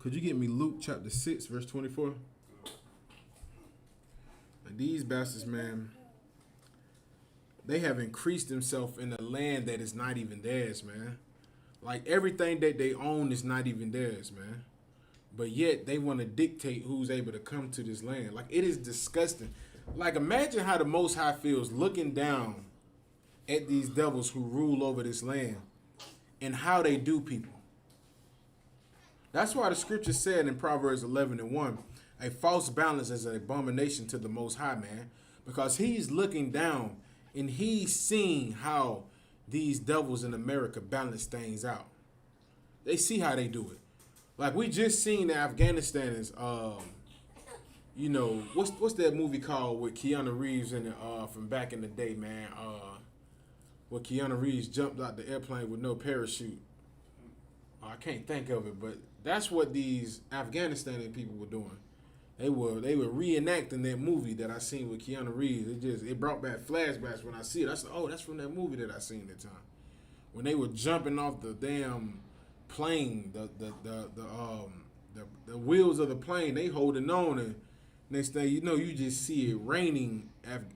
you get me Luke chapter 6, verse 24? And these bastards, man, they have increased themselves in a land that is not even theirs, man. Like, everything that they own is not even theirs, man. But yet, they want to dictate who's able to come to this land. Like, it is disgusting. Like, imagine how the Most High feels looking down at these devils who rule over this land and how they do people. That's why the scripture said in Proverbs 11:1, a false balance is an abomination to the Most High, man. Because he's looking down and he's seeing how these devils in America balance things out. They see how they do it. Like, we just seen the Afghanistan's, what's that movie called with Keanu Reeves in it, from back in the day, man? Where Keanu Reeves jumped out the airplane with no parachute. I can't think of it, but that's what these Afghanistani people were doing. They were reenacting that movie that I seen with Keanu Reeves. It brought back flashbacks when I see it. I said, oh, that's from that movie that I seen that time. When they were jumping off the damn plane, the wheels of the plane, they holding on, and next thing you know, you just see it raining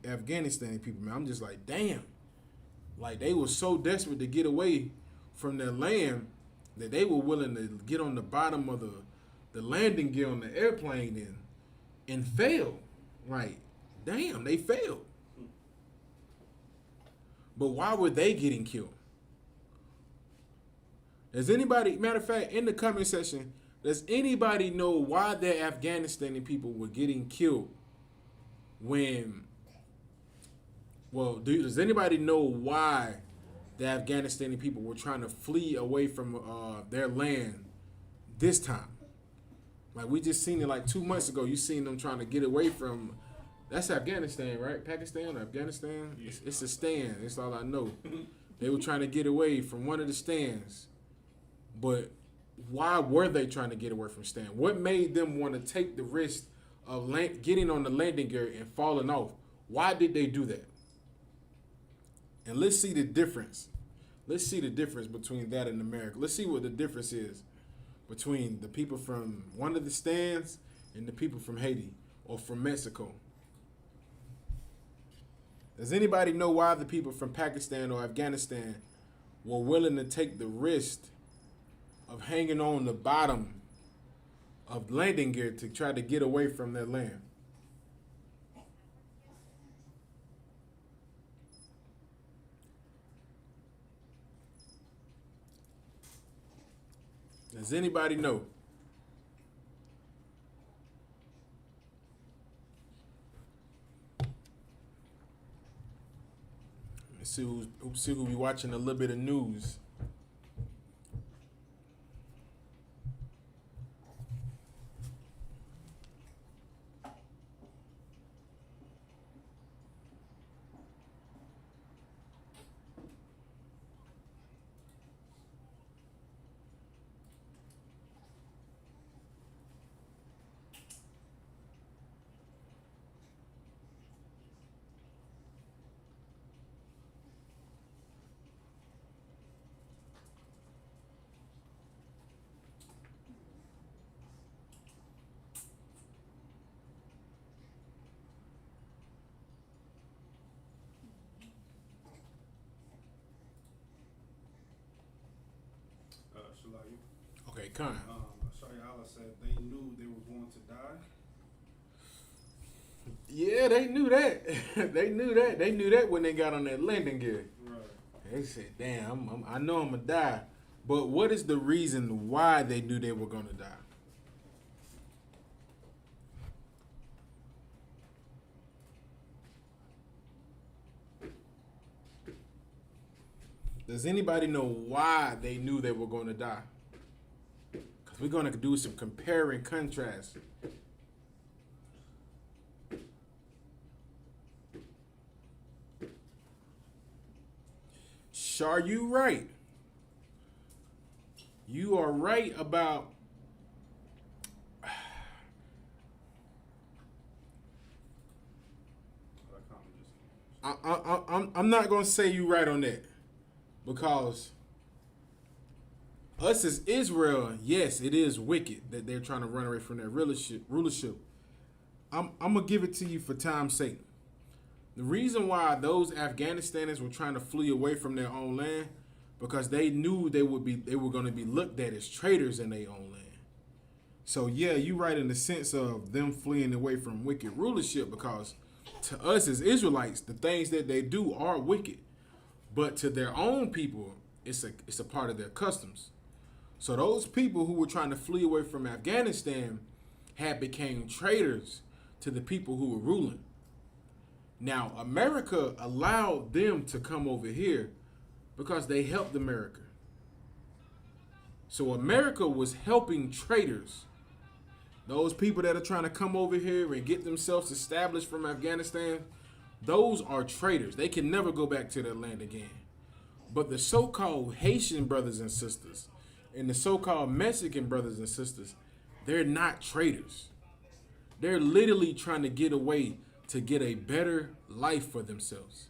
Afghanistani people, man. I'm just like, damn. Like, they were so desperate to get away from their land that they were willing to get on the bottom of the landing gear on the airplane and fail. Like, damn, they failed. But why were they getting killed? Does anybody, matter of fact, in the comment section, does anybody know why the Afghanistani people were getting killed does anybody know why the Afghanistani people were trying to flee away from their land this time? Like, we just seen it like 2 months ago. You seen them trying to get away from, that's Afghanistan, right? Pakistan or Afghanistan? Yeah. It's a stand. That's all I know. They were trying to get away from one of the stands. But why were they trying to get away from stand? What made them want to take the risk of getting on the landing gear and falling off? Why did they do that? And let's see the difference. Let's see the difference between that and America. Let's see what the difference is between the people from one of the stands and the people from Haiti or from Mexico. Does anybody know why the people from Pakistan or Afghanistan were willing to take the risk of hanging on the bottom of landing gear to try to get away from their land? Does anybody know? Let's see who be watching a little bit of news. Shalai. Okay, Khan. Shayala said they knew they were going to die. Yeah, they knew that. They knew that. They knew that when they got on that landing gear. Right. They said, damn, I know I'm going to die. But what is the reason why they knew they were going to die? Does anybody know why they knew they were going to die? Because we're going to do some compare and contrast. Are you right? You are right about I'm not gonna say you right on that, because us as Israel, yes, it is wicked that they're trying to run away from their rulership. I'm gonna give it to you for time's sake. The reason why those Afghanistanis were trying to flee away from their own land, because they knew they were going to be looked at as traitors in their own land. So yeah, you're right in the sense of them fleeing away from wicked rulership, because to us as Israelites, the things that they do are wicked, but to their own people, it's a part of their customs. So those people who were trying to flee away from Afghanistan had became traitors to the people who were ruling. Now, America allowed them to come over here because they helped America. So America was helping traitors. Those people that are trying to come over here and get themselves established from Afghanistan, those are traitors. They can never go back to their land again. But the so-called Haitian brothers and sisters and the so-called Mexican brothers and sisters, they're not traitors. They're literally trying to get away to get a better life for themselves.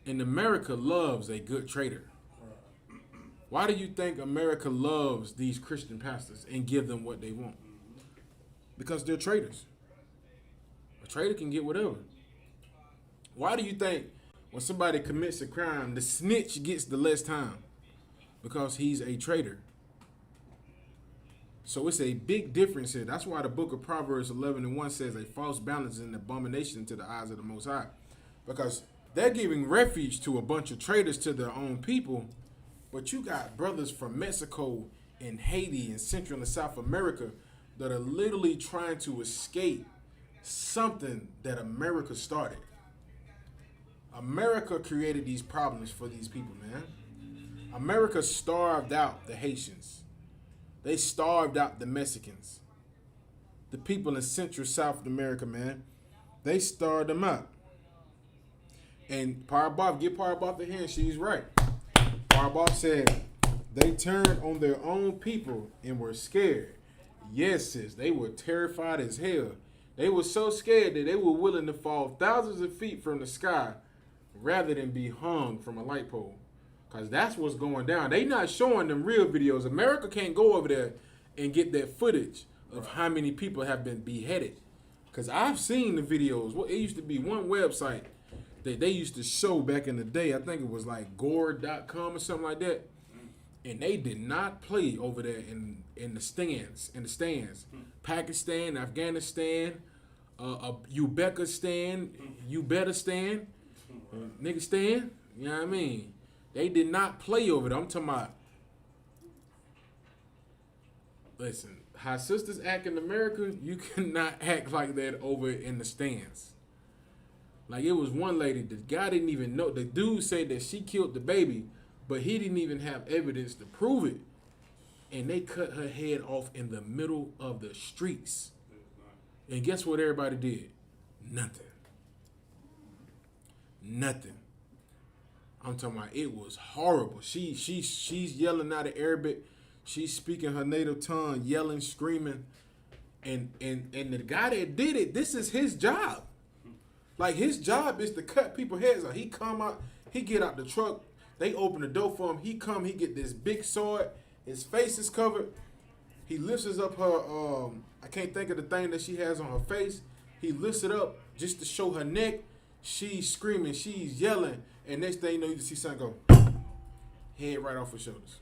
And America loves a good traitor. Why do you think America loves these Christian pastors and give them what they want? Because they're traitors. A traitor can get whatever. Why do you think when somebody commits a crime, the snitch gets the less time? Because he's a traitor. So it's a big difference here. That's why the book of Proverbs 11:1 says a false balance is an abomination to the eyes of the Most High. Because they're giving refuge to a bunch of traitors to their own people, but you got brothers from Mexico and Haiti and Central and South America that are literally trying to escape something that America started. America created these problems for these people, man. America starved out the Haitians. They starved out the Mexicans. The people in Central South America, man, they starved them out. And Parabov, get Parabov to here, she's right. Parabov said they turned on their own people and were scared. Yes, sis, they were terrified as hell. They were so scared that they were willing to fall thousands of feet from the sky rather than be hung from a light pole. Because that's what's going down. They not showing them real videos. America can't go over there and get that footage of how many people have been beheaded. Because I've seen the videos. Well, it used to be one website that they used to show back in the day. I think it was like gore.com or something like that. And they did not play over there in the stands. Pakistan, Afghanistan, Uzbekistan, Uzbekistan, Niggistan. You know what I mean? They did not play over there. I'm talking about, listen, how sisters act in America, you cannot act like that over in the stands. Like, it was one lady, the guy didn't even know. The dude said that she killed the baby, but he didn't even have evidence to prove it. And they cut her head off in the middle of the streets. And guess what everybody did? Nothing. I'm talking about, it was horrible. She's yelling out of Arabic. She's speaking her native tongue, yelling, screaming. And the guy that did it, this is his job. Like, his job is to cut people's heads off. He come out, he get out the truck, they open the door for him, he get this big sword, his face is covered. He lifts up her, I can't think of the thing that she has on her face. He lifts it up just to show her neck. She's screaming, she's yelling. And next thing you know, you see something go, head right off her shoulders.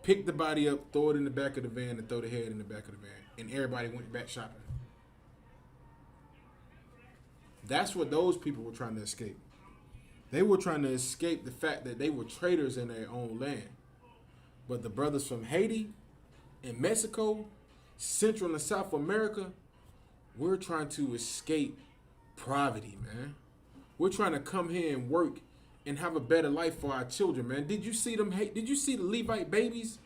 pick the body up, throw it in the back of the van, and throw the head in the back of the van. And everybody went back shopping. That's what those people were trying to escape. They were trying to escape the fact that they were traitors in their own land. But the brothers from Haiti and Mexico, Central and South America, we're trying to escape poverty, man. We're trying to come here and work and have a better life for our children, man. Did you see them? Did you see the Levite babies?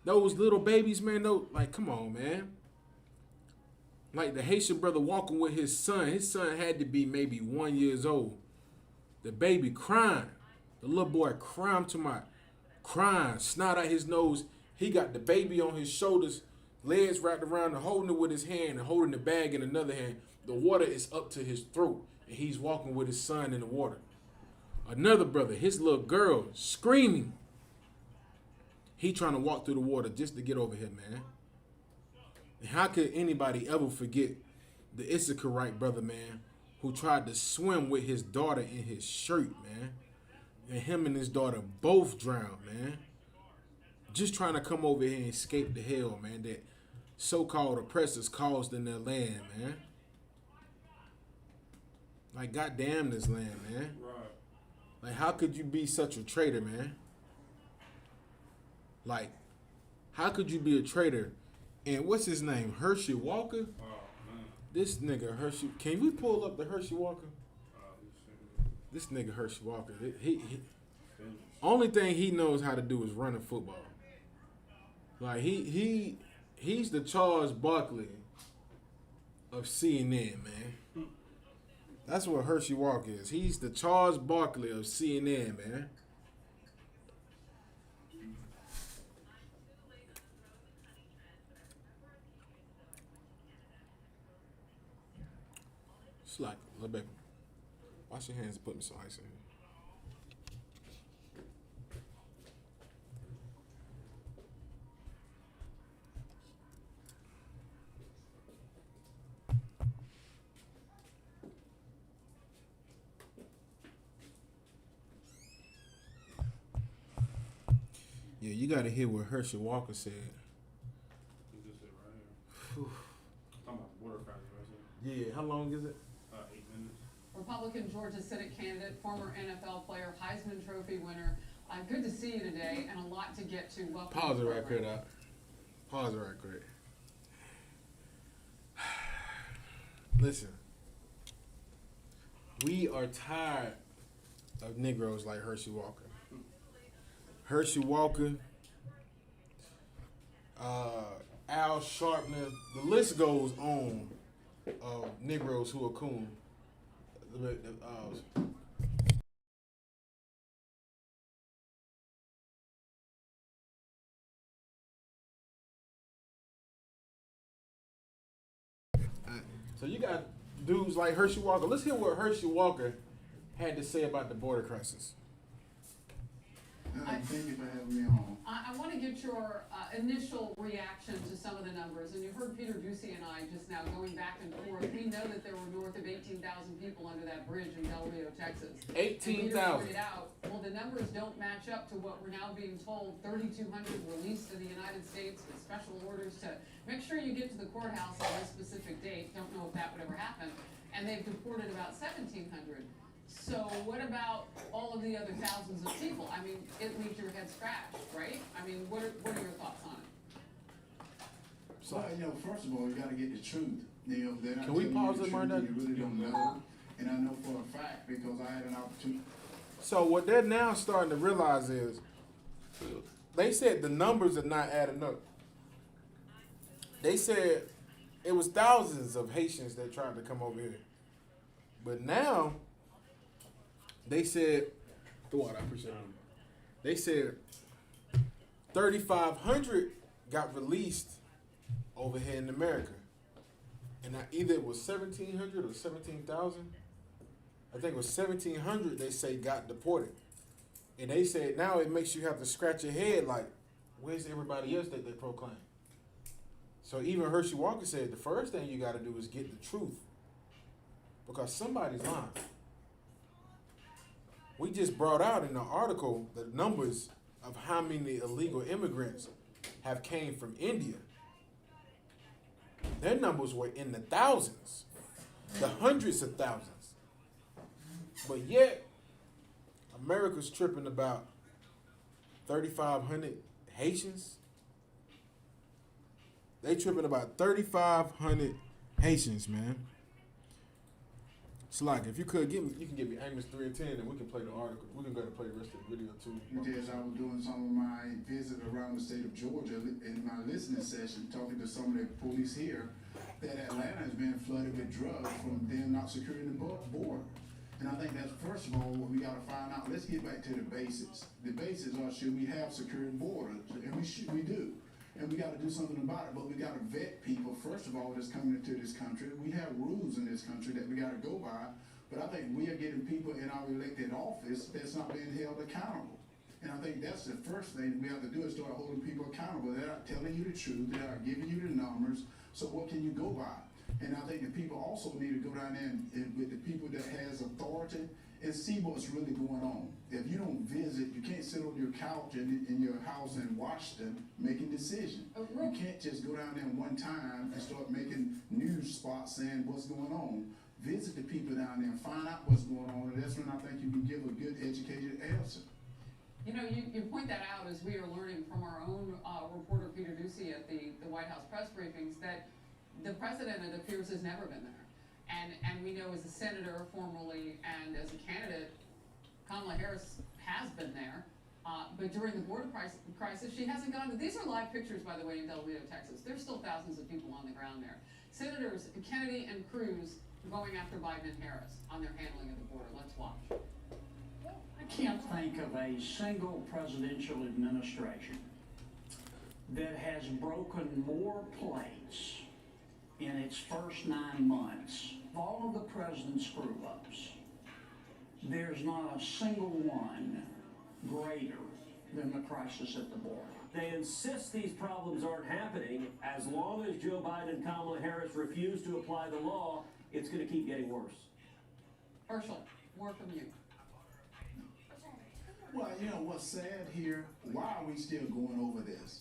Those little babies, man. Like, come on, man. Like the Haitian brother walking with his son. His son had to be maybe 1 year old. The baby crying. The little boy crying, snot out his nose. He got the baby on his shoulders, legs wrapped around and holding it with his hand and holding the bag in another hand. The water is up to his throat, and he's walking with his son in the water. Another brother, his little girl, screaming. He trying to walk through the water just to get over here, man. And how could anybody ever forget the Isupk brother, man, who tried to swim with his daughter in his shirt, man? And him and his daughter both drowned, man. Just trying to come over here and escape the hell, man, that so-called oppressors caused in their land, man. Like, goddamn this land, man. Right. Like, how could you be such a traitor, man? Like, how could you be a traitor? And what's his name? Hershey Walker? Oh, man. This nigga Hershey. Can we pull up the Hershey Walker? This This nigga Hershey Walker. He only thing he knows how to do is run a football. Like he's the Charles Barkley of CNN, man. That's what Hershey Walker is. He's the Charles Barkley of CNN, man. It's like, little baby, wash your hands and put me some ice in here. Yeah, you gotta hear what Hershey Walker said. is it right here. Talking about water fountain right here. Yeah, how long is it? 8 minutes. Republican Georgia Senate candidate, former NFL player, Heisman Trophy winner. Good to see you today, and a lot to get to. Welcome. Pause to it the right quick, program. Doc. Pause it right quick. Listen, we are tired of Negroes like Hershey Walker. Hershey Walker, Al Sharpton, the list goes on of Negroes who are coon. So you got dudes like Hershey Walker. Let's hear what Hershey Walker had to say about the border crisis. Thank you for having me on. I want to get your initial reaction to some of the numbers. And you heard Peter Ducey and I just now going back and forth. We know that there were north of 18,000 people under that bridge in Del Rio, Texas. 18,000. pointed out, well, the numbers don't match up to what we're now being told. 3,200 released in the United States with special orders to make sure you get to the courthouse on this specific date. Don't know if that would ever happen. And they've deported about 1,700. So what about all of the other thousands of people? I mean, it leaves your head scratched, right? I mean, what are your thoughts on it? So, first of all, you got to get the truth. They're not Can we telling you pause the it, truth, Marta? and you really don't know. And I know for a fact because I had an opportunity. So what they're now starting to realize is, they said the numbers are not adding up. They said it was thousands of Haitians that tried to come over here. But now, they said, throughout, I appreciate it. They said 3,500 got released over here in America. And either it was 1,700 or 17,000. I think it was 1,700 they say got deported. And they said now it makes you have to scratch your head like, where's everybody else that they proclaim? So even Hershey Walker said the first thing you got to do is get the truth. Because somebody's lying. We just brought out in the article the numbers of how many illegal immigrants have came from India. Their numbers were in the thousands, the hundreds of thousands. But yet, America's tripping about 3,500 Haitians. They tripping about 3,500 Haitians, man. It's like, if you could give me, you can give me Amos 3 and 10, and we can play the article. We can go to play the rest of the video too. As I was doing some of my visit around the state of Georgia in my listening session, talking to some of the police here, that Atlanta has been flooded with drugs from them not securing the border. And I think that's, first of all, what we got to find out. Let's get back to the basics. The basics are, should we have secured borders? And we do. And we got to do something about it. But we got to vet people, first of all, that's coming into this country. We have rules in this country that we got to go by. But I think we are getting people in our elected office that's not being held accountable. And I think that's the first thing we have to do, is start holding people accountable. They're not telling you the truth. They're not giving you the numbers. So what can you go by? And I think the people also need to go down there and with the people that has authority and see what's really going on. If you don't visit, you can't sit on your couch in your house and watch them making decisions. You can't just go down there one time and start making news spots saying what's going on. Visit the people down there and find out what's going on, and that's when I think you can give a good educated answer. You know, you point that out as we are learning from our own reporter Peter Ducey at the White House press briefings that the president, it appears, has never been there. And we know as a senator formerly and as a candidate, Kamala Harris has been there. But during the border crisis, she hasn't gone. These are live pictures, by the way, in Del Rio, Texas. There's still thousands of people on the ground there. Senators Kennedy and Cruz going after Biden and Harris on their handling of the border. Let's watch. I can't think of a single presidential administration that has broken more plates in its first 9 months. Of all of the president's screw-ups, there's not a single one greater than the crisis at the border. They insist these problems aren't happening. As long as Joe Biden and Kamala Harris refuse to apply the law, it's going to keep getting worse. Herschel, more from you. Well, you know what's sad here? Why are we still going over this?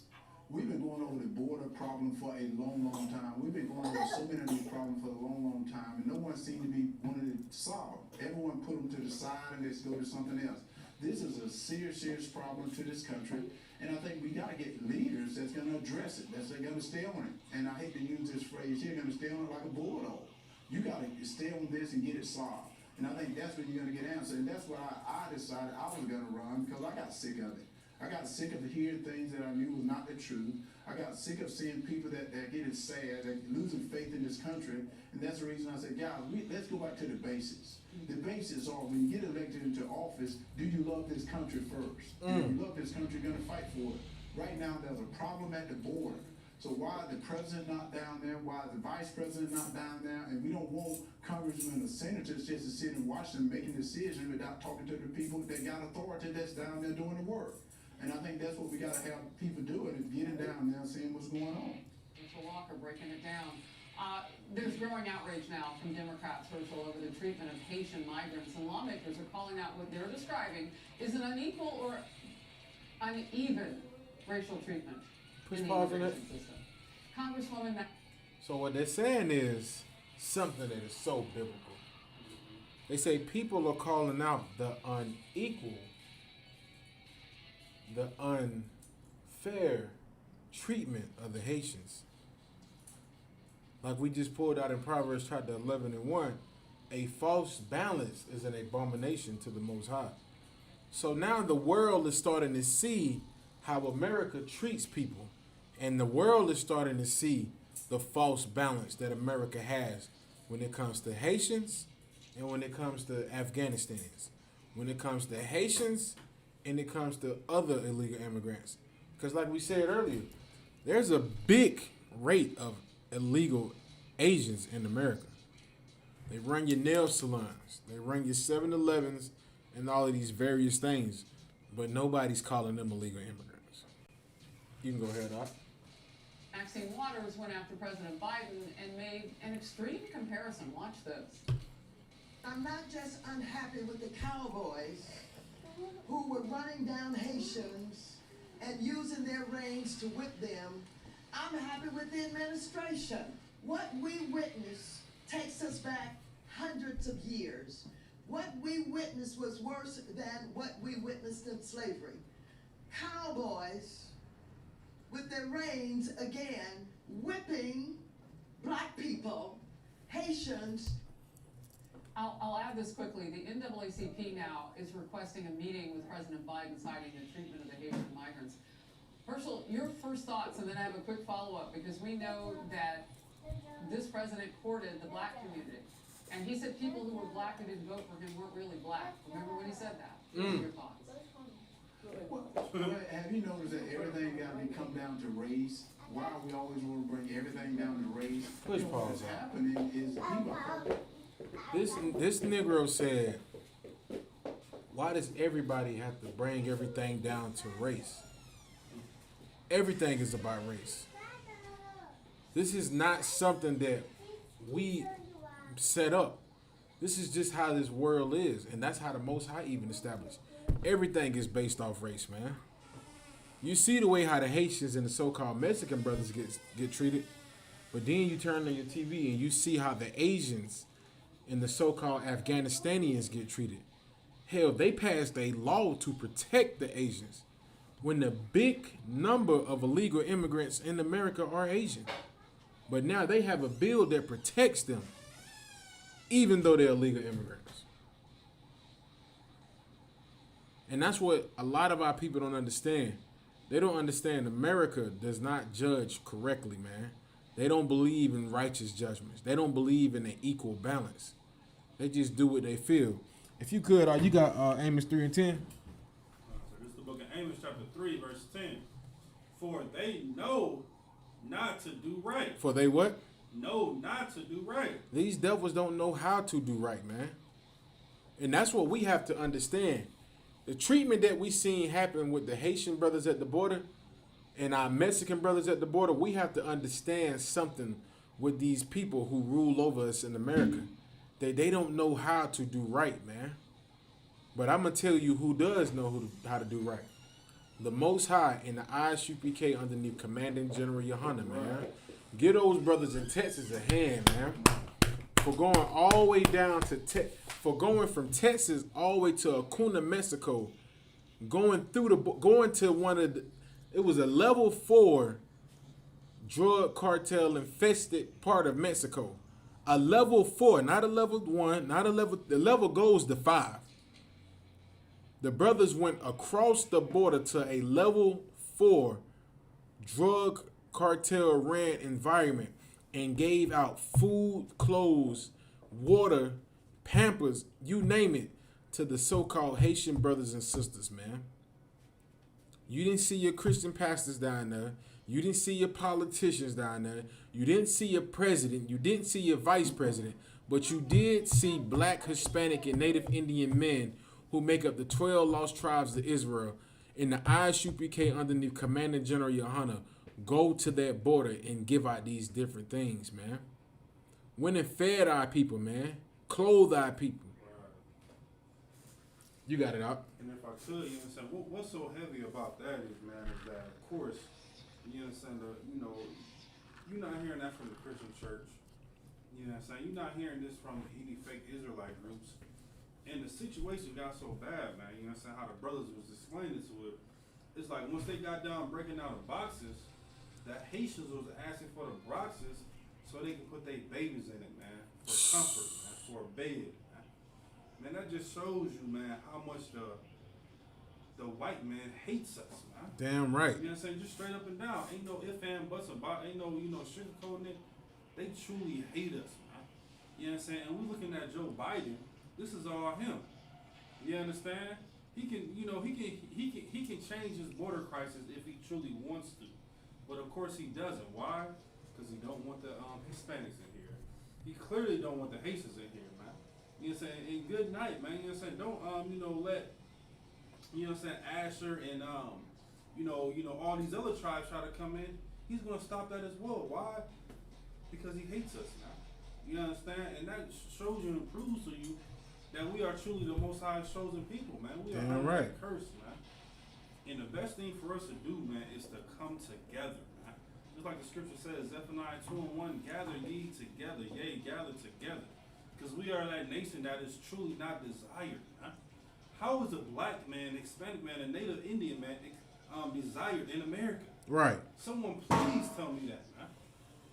We've been going over the border problem for a long, long time. We've been going over so many of these problems for a long, long time, and no one seemed to be wanting to solve them. Everyone put them to the side and let's go to something else. This is a serious, serious problem to this country, and I think we got to get leaders that's going to address it, that's going to stay on it. And I hate to use this phrase here, going to stay on it like a bulldog. You got to stay on this and get it solved. And I think that's when you're going to get answered. And that's why I decided I was going to run, because I got sick of it. I got sick of hearing things that I knew was not the truth. I got sick of seeing people that getting sad, that losing faith in this country. And that's the reason I said, guys, let's go back to the basics. The basics are, when you get elected into office, do you love this country first? If you love this country, you're going to fight for it. Right now, there's a problem at the border. So why is the president not down there? Why is the vice president not down there? And we don't want congressmen or senators just to sit and watch them making decisions without talking to the people that got authority that's down there doing the work. And I think that's what we got to have people doing, is getting down there and seeing what's going on. Mr. Walker breaking it down. There's growing outrage now from Democrats, Herschel, over the treatment of Haitian migrants, and lawmakers are calling out what they're describing is an unequal or uneven racial treatment in the immigration system. Congresswoman. So what they're saying is something that is so biblical. They say people are calling out the unequal, the unfair treatment of the Haitians. Like we just pulled out in Proverbs chapter 11 and 1, a false balance is an abomination to the Most High. So now the world is starting to see how America treats people. And the world is starting to see the false balance that America has when it comes to Haitians and when it comes to Afghanistanians. When it comes to Haitians and it comes to other illegal immigrants. Because like we said earlier, there's a big rate of illegal Asians in America. They run your nail salons. They run your 7-Elevens and all of these various things. But nobody's calling them illegal immigrants. You can go ahead, Doc. Maxine Waters went after President Biden and made an extreme comparison. Watch this. I'm not just unhappy with the cowboys who were running down Haitians and using their reins to whip them. I'm happy with the administration. What we witnessed takes us back hundreds of years. What we witnessed was worse than what we witnessed in slavery. Cowboys with their reins again, whipping black people, Haitians. I'll add this quickly. The NAACP now is requesting a meeting with President Biden citing the treatment of the Haitian migrants. Herschel, your first thoughts, and then I have a quick follow-up, because we know that this president courted the black community. And he said people who were black who didn't vote for him weren't really black. Remember when he said that? What are your thoughts? Well, have you noticed that everything got to come down to race? Why we always want to bring everything down to race? Push What's pause. happening is people. This Negro said, why does everybody have to bring everything down to race? Everything is about race. This is not something that we set up. This is just how this world is, and that's how the Most High even established. Everything is based off race, man. You see the way how the Haitians and the so-called Mexican brothers get treated, but then you turn on your TV and you see how the Asians and the so-called Afghanistanians get treated. Hell, they passed a law to protect the Asians when the big number of illegal immigrants in America are Asian. But now they have a bill that protects them, even though they're illegal immigrants. And that's what a lot of our people don't understand. They don't understand America does not judge correctly, man. They don't believe in righteous judgments. They don't believe in an equal balance. They just do what they feel. If you could, you got Amos 3 and 10. So this is the book of Amos, chapter 3, verse 10. For they know not to do right. For they what? Know not to do right. These devils don't know how to do right, man. And that's what we have to understand. The treatment that we seen happen with the Haitian brothers at the border and our Mexican brothers at the border, we have to understand something with these people who rule over us in America. They don't know how to do right, man. But I'm going to tell you who does know how to do right. The Most High and the Isupk underneath Commanding General Yohana, man. Give those brothers in Texas a hand, man. For going all the way down to for going from Texas all the way to Acuna, Mexico, going to one of the, it was a level 4 drug cartel infested part of Mexico. A level 4, not a level 1, not a level. The level goes to 5. The brothers went across the border to a level 4 drug cartel ran environment and gave out food, clothes, water, Pampers, you name it, to the so-called Haitian brothers and sisters, man. You didn't see your Christian pastors down there. You didn't see your politicians down there. You didn't see your president. You didn't see your vice president. But you did see black, Hispanic, and Native Indian men who make up the 12 lost tribes of Israel in the Isupk underneath Commanding General Yohana go to that border and give out these different things, man. Went and fed our people, man. Clothed our people. You got it out. And if I could, you understand, what's so heavy about that is, man, is that, of course, you understand, you're not hearing that from the Christian church. You know what I'm saying? You're not hearing this from any fake Israelite groups. And the situation got so bad, man, you know what I'm saying, how the brothers was explaining to it. It's like once they got down breaking out the boxes, the Haitians was asking for the boxes so they can put their babies in it, man, for comfort, man, for a bed. Man, that just shows you, man, how much the white man hates us, man. Damn right. You know what I'm saying? Just straight up and down. Ain't no ifs, and buts about, ain't no, sugarcoating it. They truly hate us, man. You know what I'm saying? And we're looking at Joe Biden. This is all him. You understand? He can change his border crisis if he truly wants to. But of course he doesn't. Why? Because he don't want the Hispanics in here. He clearly don't want the Haitians in here, man. You know what I'm saying? And good night, man. You know what I'm saying? Don't let Asher and all these other tribes try to come in. He's gonna stop that as well. Why? Because he hates us, man. You understand? And that shows you and proves to you that we are truly the Most High chosen people, man. We are damn right. Cursed, man. In the best thing for us to do, man, is to come together, man. Just like the scripture says, Zephaniah 2:1, gather ye together, yea, gather together. Because we are that nation that is truly not desired, man. How is a black man, Hispanic man, a Native Indian man desired in America? Right. Someone please tell me that, man.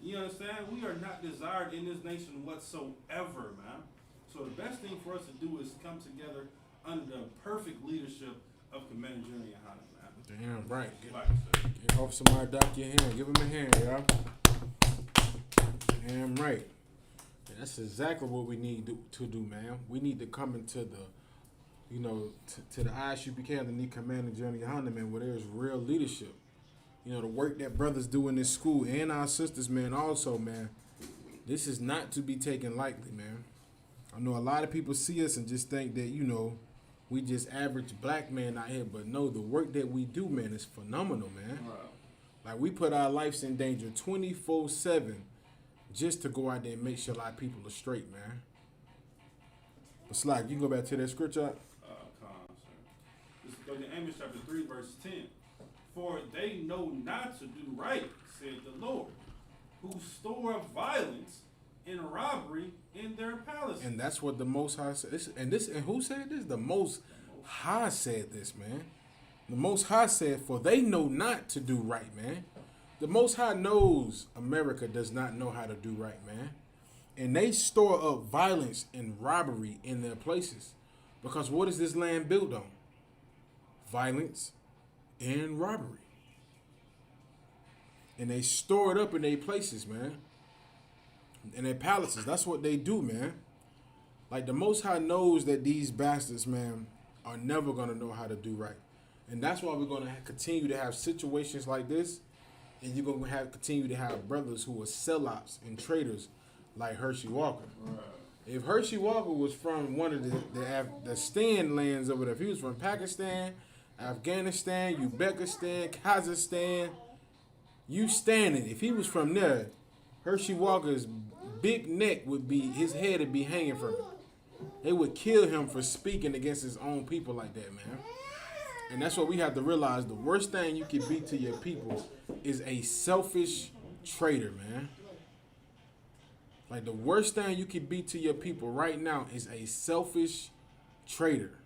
You understand? We are not desired in this nation whatsoever, man. So the best thing for us to do is come together under the perfect leadership of Commander Jeremy Yohana, man. Damn right. Like I said. Give off somebody dock your hand. Give him a hand, y'all. Damn right. And that's exactly what we need to do, man. We need to come into the, you know, to the Isupk underneath Commander Jeremy Yohana, man, where there's real leadership. You know, the work that brothers do in this school and our sisters, man, also, man, this is not to be taken lightly, man. I know a lot of people see us and just think that, you know, we just average black men out here, but no, the work that we do, man, is phenomenal, man. Right. Like, we put our lives in danger 24/7 just to go out there and make sure our people are straight, man. But Slack, you can go back to that scripture. This is go to Amos chapter 3, verse 10. For they know not to do right, said the Lord, who store up violence and robbery in their palaces. And that's what the Most High said. And who said this? The Most High said this, man. The Most High said, for they know not to do right, man. The Most High knows America does not know how to do right, man. And they store up violence and robbery in their places. Because what is this land built on? Violence and robbery. And they store it up in their places, man. In their palaces. That's what they do, man. Like, the Most High knows that these bastards, man, are never going to know how to do right. And that's why we're going to continue to have situations like this. And you're going to continue to have brothers who are sellouts and traitors like Hershey Walker. Right. If Hershey Walker was from one of the stand lands over there, if he was from Pakistan, Afghanistan, Uzbekistan, Kazakhstan, you standing. If he was from there, Hershey Walker's big neck would be, his head would be hanging from it. They would kill him for speaking against his own people like that, man. And that's what we have to realize. The worst thing you can be to your people is a selfish traitor, man. Like, the worst thing you can be to your people right now is a selfish traitor.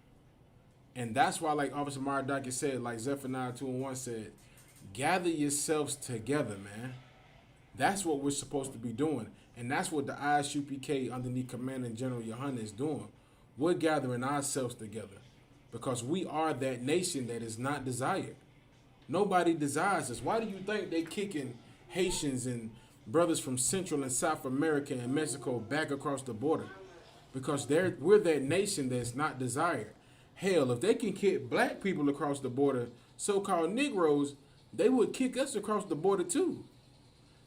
And that's why, like Officer Maradaki said, like Zephaniah 2:1 said, gather yourselves together, man. That's what we're supposed to be doing. And that's what the Isupk underneath Commander General Yohana is doing. We're gathering ourselves together because we are that nation that is not desired. Nobody desires us. Why do you think they kicking Haitians and brothers from Central and South America and Mexico back across the border? Because we're that nation that's not desired. Hell, if they can kick black people across the border, so-called Negroes, they would kick us across the border too.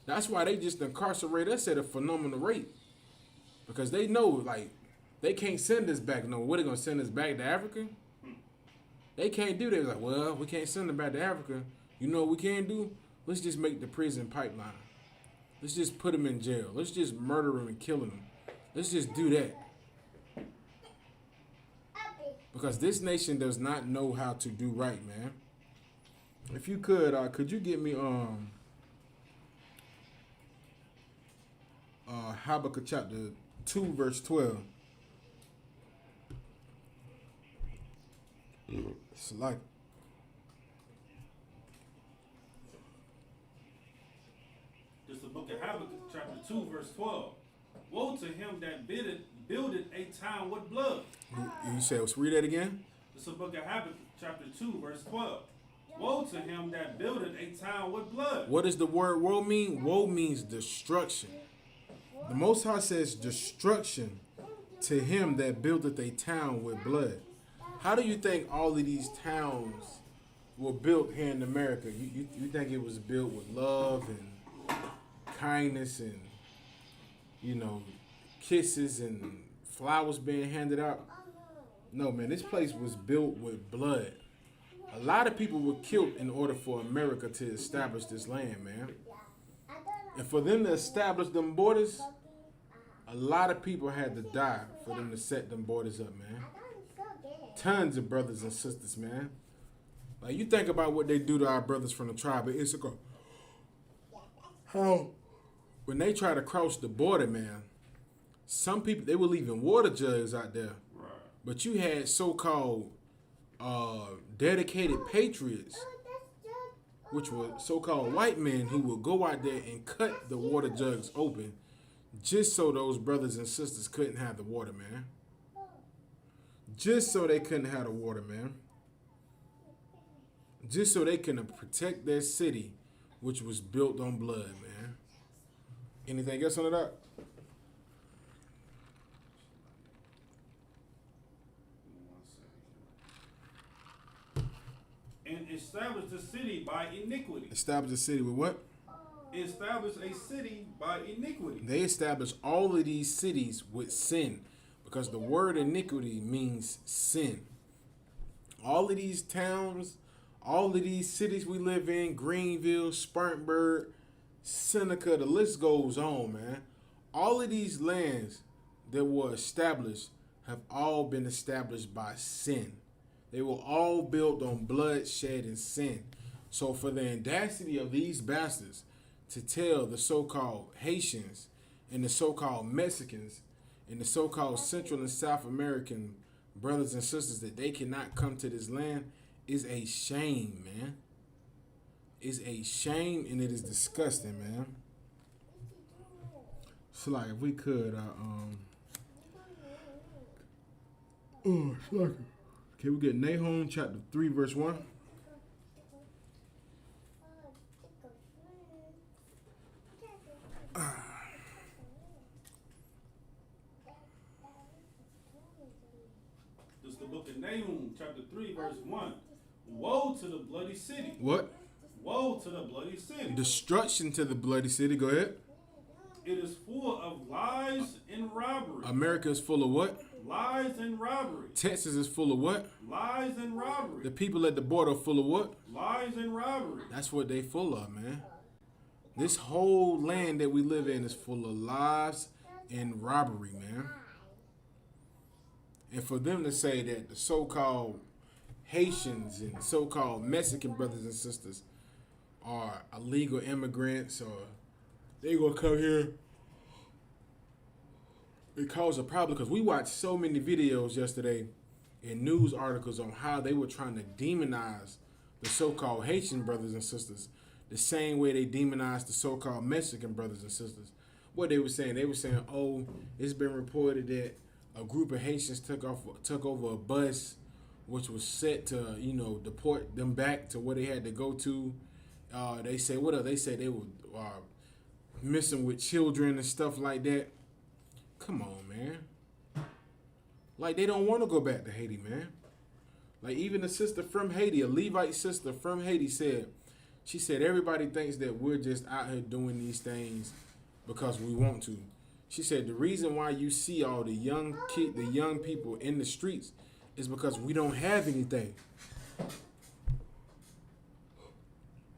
That's why they just incarcerate us at a phenomenal rate. Because they know, like, they can't send us back. No, what, are they going to send us back to Africa? They can't do that. They're like, well, we can't send them back to Africa. You know what we can do? Let's just make the prison pipeline. Let's just put them in jail. Let's just murder them and kill them. Let's just do that. Because this nation does not know how to do right, man. If you could you get me Habakkuk chapter 2, verse 12. It's like This is the book of Habakkuk, chapter 2, verse 12. Woe to him that builded a town with blood. You said, let's read that again. This is the book of Habakkuk, chapter 2, verse 12. Woe to him that builded a town with blood. What does the word woe mean? Woe means destruction. The Most High says destruction to him that buildeth a town with blood. How do you think all of these towns were built here in America? You think it was built with love and kindness and, you know, kisses and flowers being handed out? No, man, this place was built with blood. A lot of people were killed in order for America to establish this land, man. And for them to establish them borders, a lot of people had to die for them to set them borders up, man. Tons of brothers and sisters, man. Like, you think about what they do to our brothers from the tribe of Isupk. How when they try to cross the border, man, some people, they were leaving water jugs out there. Right. But you had so-called dedicated patriots, which were so-called white men, who would go out there and cut the water jugs open just so those brothers and sisters couldn't have the water, man. Just so they couldn't have the water, man. Just so they couldn't protect their city, which was built on blood, man. Anything else on that? And establish the city by iniquity. Establish a city with what? Establish a city by iniquity. They established all of these cities with sin, because the word iniquity means sin. All of these towns, all of these cities we live in, Greenville, Spartanburg, Seneca, the list goes on, man. All of these lands that were established have all been established by sin. They were all built on bloodshed and sin. So for the audacity of these bastards to tell the so-called Haitians and the so-called Mexicans and the so-called Central and South American brothers and sisters that they cannot come to this land is a shame, man. It's a shame, and it is disgusting, man. So like, if we could, can we get Nahum chapter 3 verse 1? This is the book of Nahum, chapter 3, verse 1. Woe to the bloody city. What? Woe to the bloody city. Destruction to the bloody city. Go ahead. It is full of lies and robbery. America is full of what? Lies and robbery. Texas is full of what? Lies and robbery. The people at the border are full of what? Lies and robbery. That's what they full of, man. This whole land that we live in is full of lies and robbery, man. And for them to say that the so-called Haitians and so-called Mexican brothers and sisters are illegal immigrants, or they gonna come here, it caused a problem, because we watched so many videos yesterday and news articles on how they were trying to demonize the so-called Haitian brothers and sisters the same way they demonized the so-called Mexican brothers and sisters. What they were saying, oh, it's been reported that a group of Haitians took over a bus which was set to, deport them back to where they had to go to. They say, what else? They say they were messing with children and stuff like that. Come on, man. Like, they don't want to go back to Haiti, man. Like, even a sister from Haiti, a Levite sister from Haiti she said everybody thinks that we're just out here doing these things because we want to. She said the reason why you see all the young people in the streets is because we don't have anything.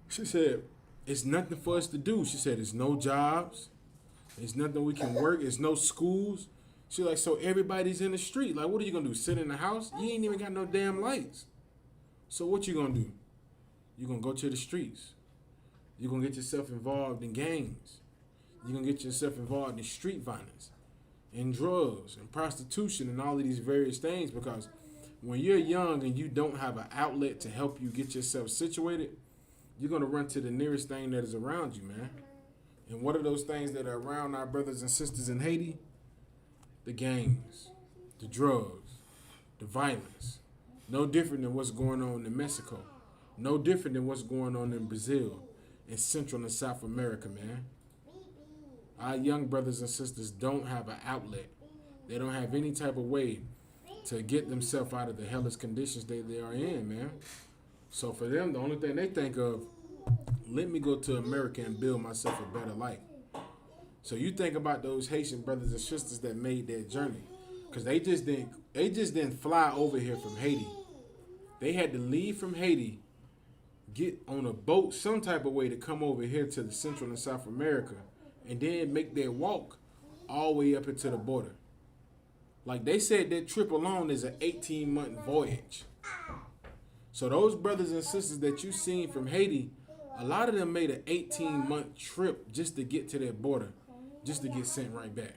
She said it's nothing for us to do. She said there's no jobs, there's nothing we can work, there's no schools. She's like, so everybody's in the street. Like, what are you gonna do? Sit in the house? You ain't even got no damn lights. So what you gonna do? You're gonna go to the streets. You're gonna get yourself involved in gangs. You're gonna get yourself involved in street violence, in drugs, and prostitution, and all of these various things, because when you're young and you don't have an outlet to help you get yourself situated, you're gonna run to the nearest thing that is around you, man. And what are those things that are around our brothers and sisters in Haiti? The gangs, the drugs, the violence. No different than what's going on in Mexico. No different than what's going on in Brazil, in Central and South America, man. Our young brothers and sisters don't have an outlet. They don't have any type of way to get themselves out of the hellish conditions they are in, man. So for them, the only thing they think of, let me go to America and build myself a better life. So you think about those Haitian brothers and sisters that made that journey, because they just didn't fly over here from Haiti. They had to leave from Haiti, get on a boat some type of way to come over here to the Central and South America, and then make their walk all the way up into the border. Like they said, that trip alone is an 18-month voyage. So those brothers and sisters that you seen from Haiti, a lot of them made an 18-month trip just to get to that border, just to get sent right back.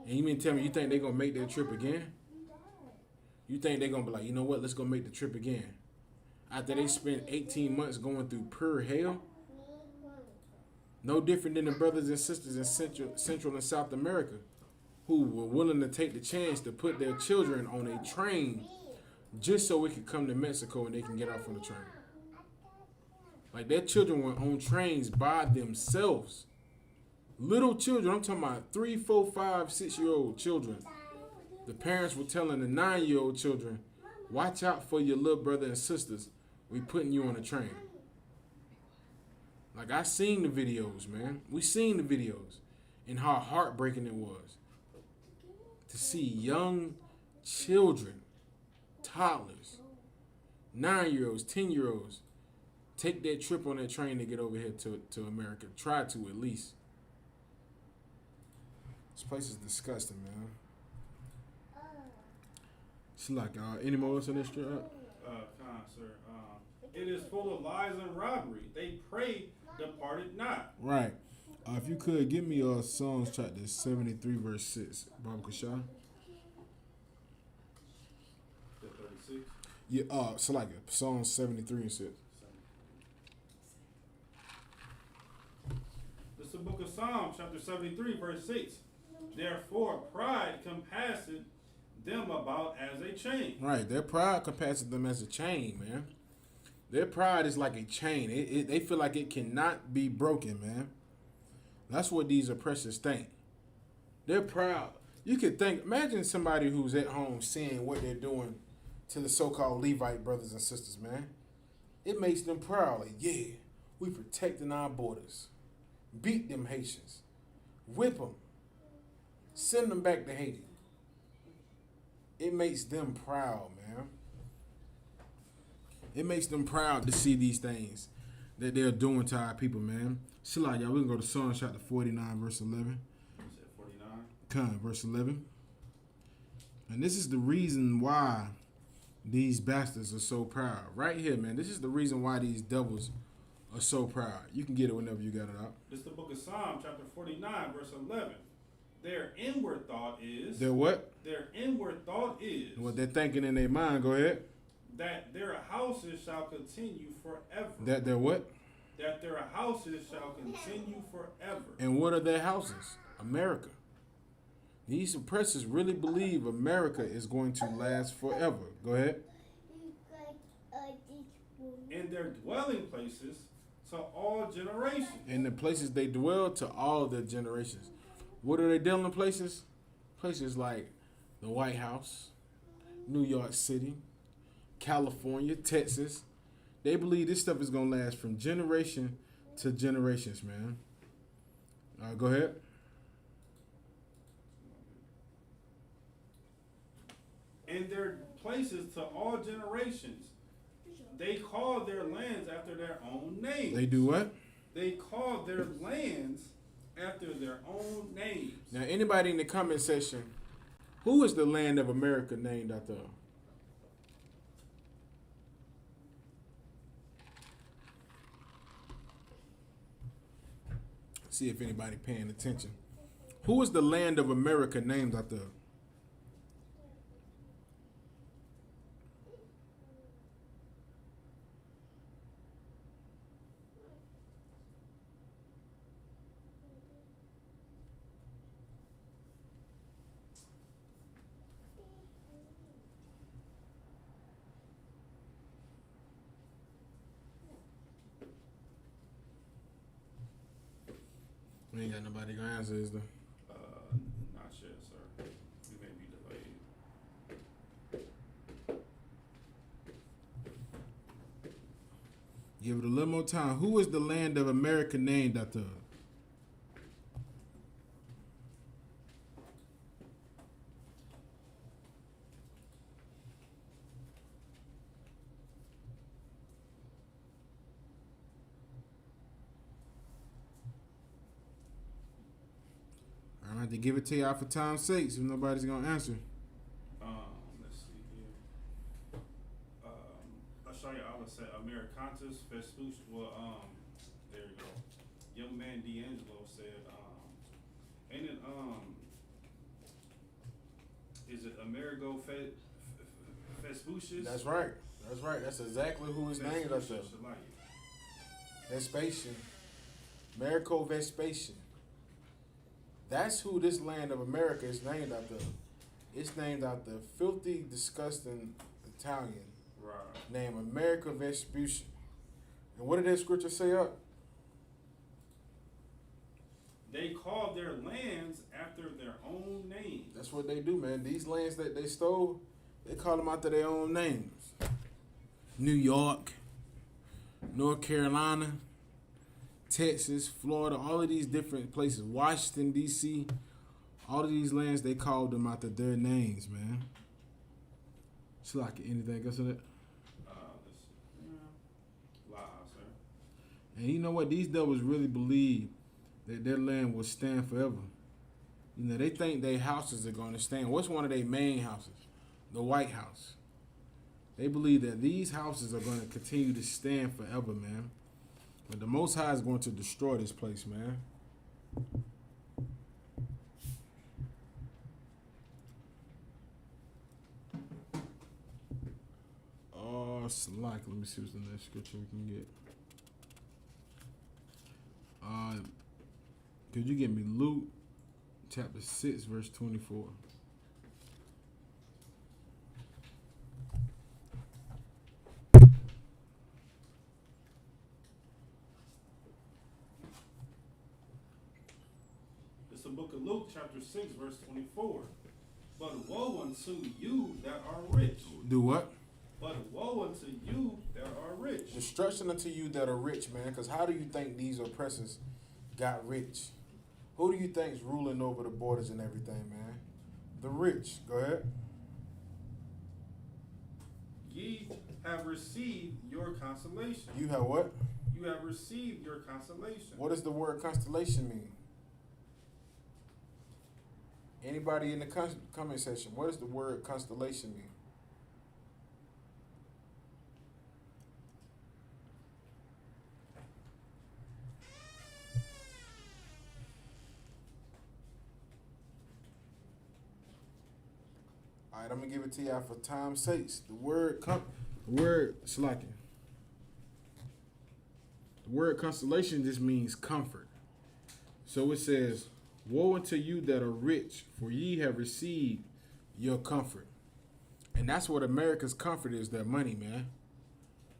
And you mean tell me you think they're gonna make that trip again? You think they're gonna be like, you know what, let's go make the trip again? After they spent 18 months going through pure hell? No different than the brothers and sisters in Central and South America who were willing to take the chance to put their children on a train just so it could come to Mexico and they can get off on the train. Like their children were on trains by themselves. Little children, I'm talking about 3, 4, 5, 6-year-old children. The parents were telling the 9-year-old children, watch out for your little brother and sisters. We putting you on a train. Like I seen the videos, man. We seen the videos and how heartbreaking it was to see young children, toddlers, 9-year-olds, 10-year-olds take that trip on that train to get over here to America. Try to at least. This place is disgusting, man. It's like, any more else on this trip? Sir. It is full of lies and robbery. They pray, departed not. Right. If you could give me Psalms chapter 73 verse 6, Baba Kashah. The 36. Yeah. So like Psalms 73 and 6. This is the book of Psalms, chapter 73, verse 6. Therefore, pride compasseth them about as a chain. Right. Their pride compasses them as a chain, man. Their pride is like a chain. They feel like it cannot be broken, man. That's what these oppressors think. They're proud. You could think, imagine somebody who's at home seeing what they're doing to the so-called Levite brothers and sisters, man. It makes them proud. Like, yeah, we protecting our borders. Beat them Haitians. Whip them. Send them back to Haiti. It makes them proud, man. It makes them proud to see these things that they're doing to our people, man. Shilla, y'all, we can go to Psalm chapter 49, verse 11. You said 49? Come, verse 11. And this is the reason why these bastards are so proud. Right here, man. This is the reason why these devils are so proud. You can get it whenever you got it out. This is the book of Psalm, chapter 49, verse 11. Their inward thought is... Their what? Their inward thought is... What they're thinking in their mind. Go ahead. That their houses shall continue forever. That their what? That their houses shall continue forever. And what are their houses? America. These oppressors really believe America is going to last forever. Go ahead. In their dwelling places to all generations. In the places they dwell to all their generations. What are they dwelling places? Places like the White House, New York City, California, Texas. They believe this stuff is going to last from generation to generations, man. Go ahead. In their places to all generations. They call their lands after their own names. They do what? They call their lands after their own names. Now, anybody in the comment section, who is the land of America named after? See if anybody paying attention. Who is the land of America named after? We ain't got nobody gonna answer, is there? Not yet, sir. We may be delayed. Give it a little more time. Who is the land of America named after? I have to give it to y'all for time's sake, so nobody's gonna answer. Let's see here. Contes Vespucci, well, there you go. Young man D'Angelo said, ain't it, is it Amerigo Vespucci? That's right. That's right. That's exactly who is named after. Vespasian. Americo Vespasian. That's who this land of America is named after. It's named after a filthy, disgusting Italian named Americo Vespucci. And what did that scripture say up? They called their lands after their own names. That's what they do, man. These lands that they stole, they call them after their own names. New York, North Carolina, Texas, Florida, all of these different places, Washington, D.C., all of these lands, they called them after their names, man. It's like anything else of that? Wow, sir. And you know what? These devils really believe that their land will stand forever. You know, they think their houses are going to stand. What's one of their main houses? The White House. They believe that these houses are going to continue to stand forever, man. But the Most High is going to destroy this place, man. It's like, let me see what's the next scripture we can get. Could you give me Luke chapter 6, verse 24? It's the book of Luke, chapter 6, verse 24. But woe unto you that are rich. Do what? But woe unto you that are rich. Destruction unto you that are rich, man. Because how do you think these oppressors got rich? Who do you think's ruling over the borders and everything, man? The rich. Go ahead. Ye have received your consolation. You have what? You have received your consolation. What does the word constellation mean? Anybody in the comment section, what does the word constellation mean? All right, I'm gonna give it to y'all for time's sakes. The word slacking. The word constellation just means comfort. So it says, woe unto you that are rich, for ye have received your comfort. And that's what America's comfort is, their money, man.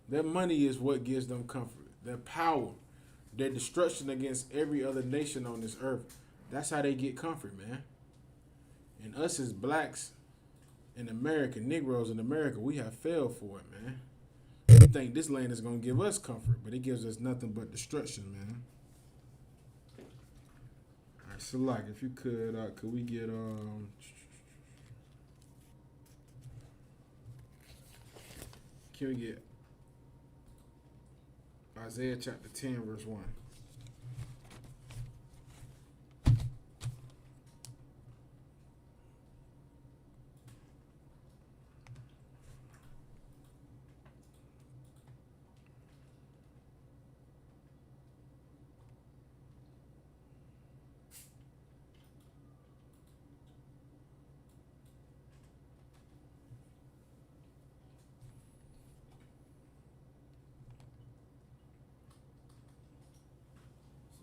Their money is what gives them comfort. Their power, their destruction against every other nation on this earth. That's how they get comfort, man. And us as blacks in America, Negroes in America, we have failed for it, man. We think this land is going to give us comfort, but it gives us nothing but destruction, man. All right, so like, if you could we get, can we get Isaiah chapter 10, verse 1?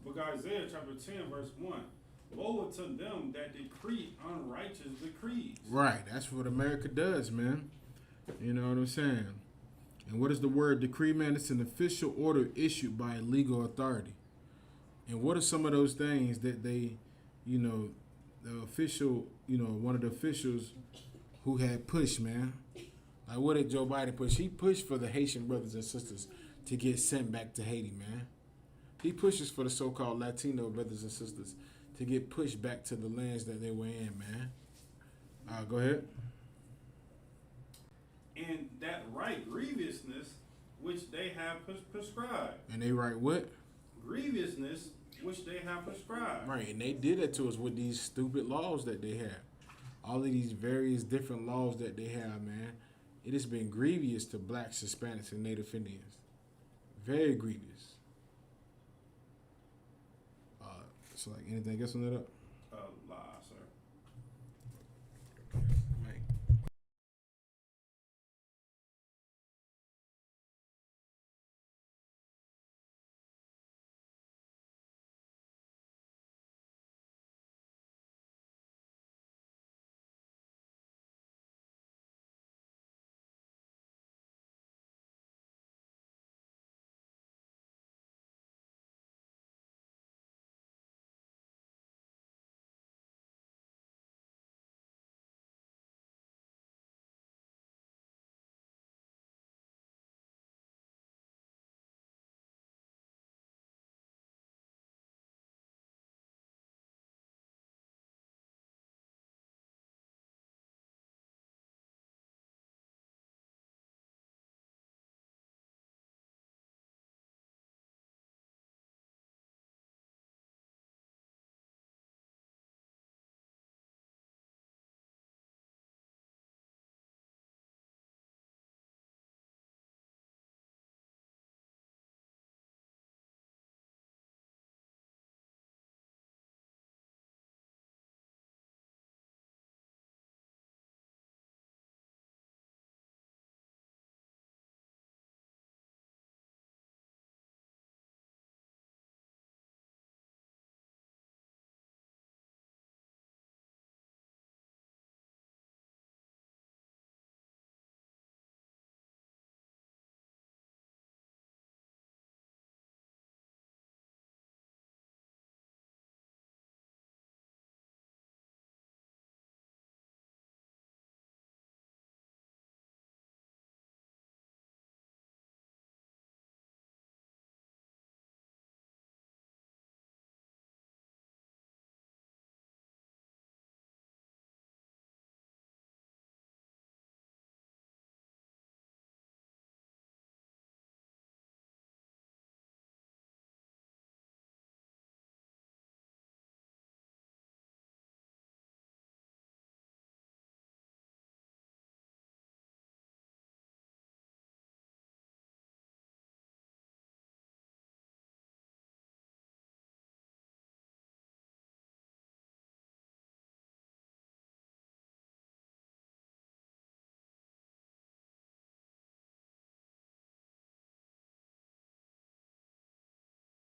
Book of Isaiah chapter 10, verse 1. Woe unto them that decree unrighteous decrees. Right, that's what America does, man. You know what I'm saying? And what is the word decree, man? It's an official order issued by a legal authority. And what are some of those things that they, the official, one of the officials who had pushed, man? Like, what did Joe Biden push? He pushed for the Haitian brothers and sisters to get sent back to Haiti, man. He pushes for the so-called Latino brothers and sisters to get pushed back to the lands that they were in, man. Go ahead. And that right grievousness which they have prescribed. And they write what? Grievousness which they have prescribed. Right, and they did it to us with these stupid laws that they have. All of these various different laws that they have, man. It has been grievous to blacks, Hispanics, and Native Indians. Very grievous. So like anything else on that up? A lot.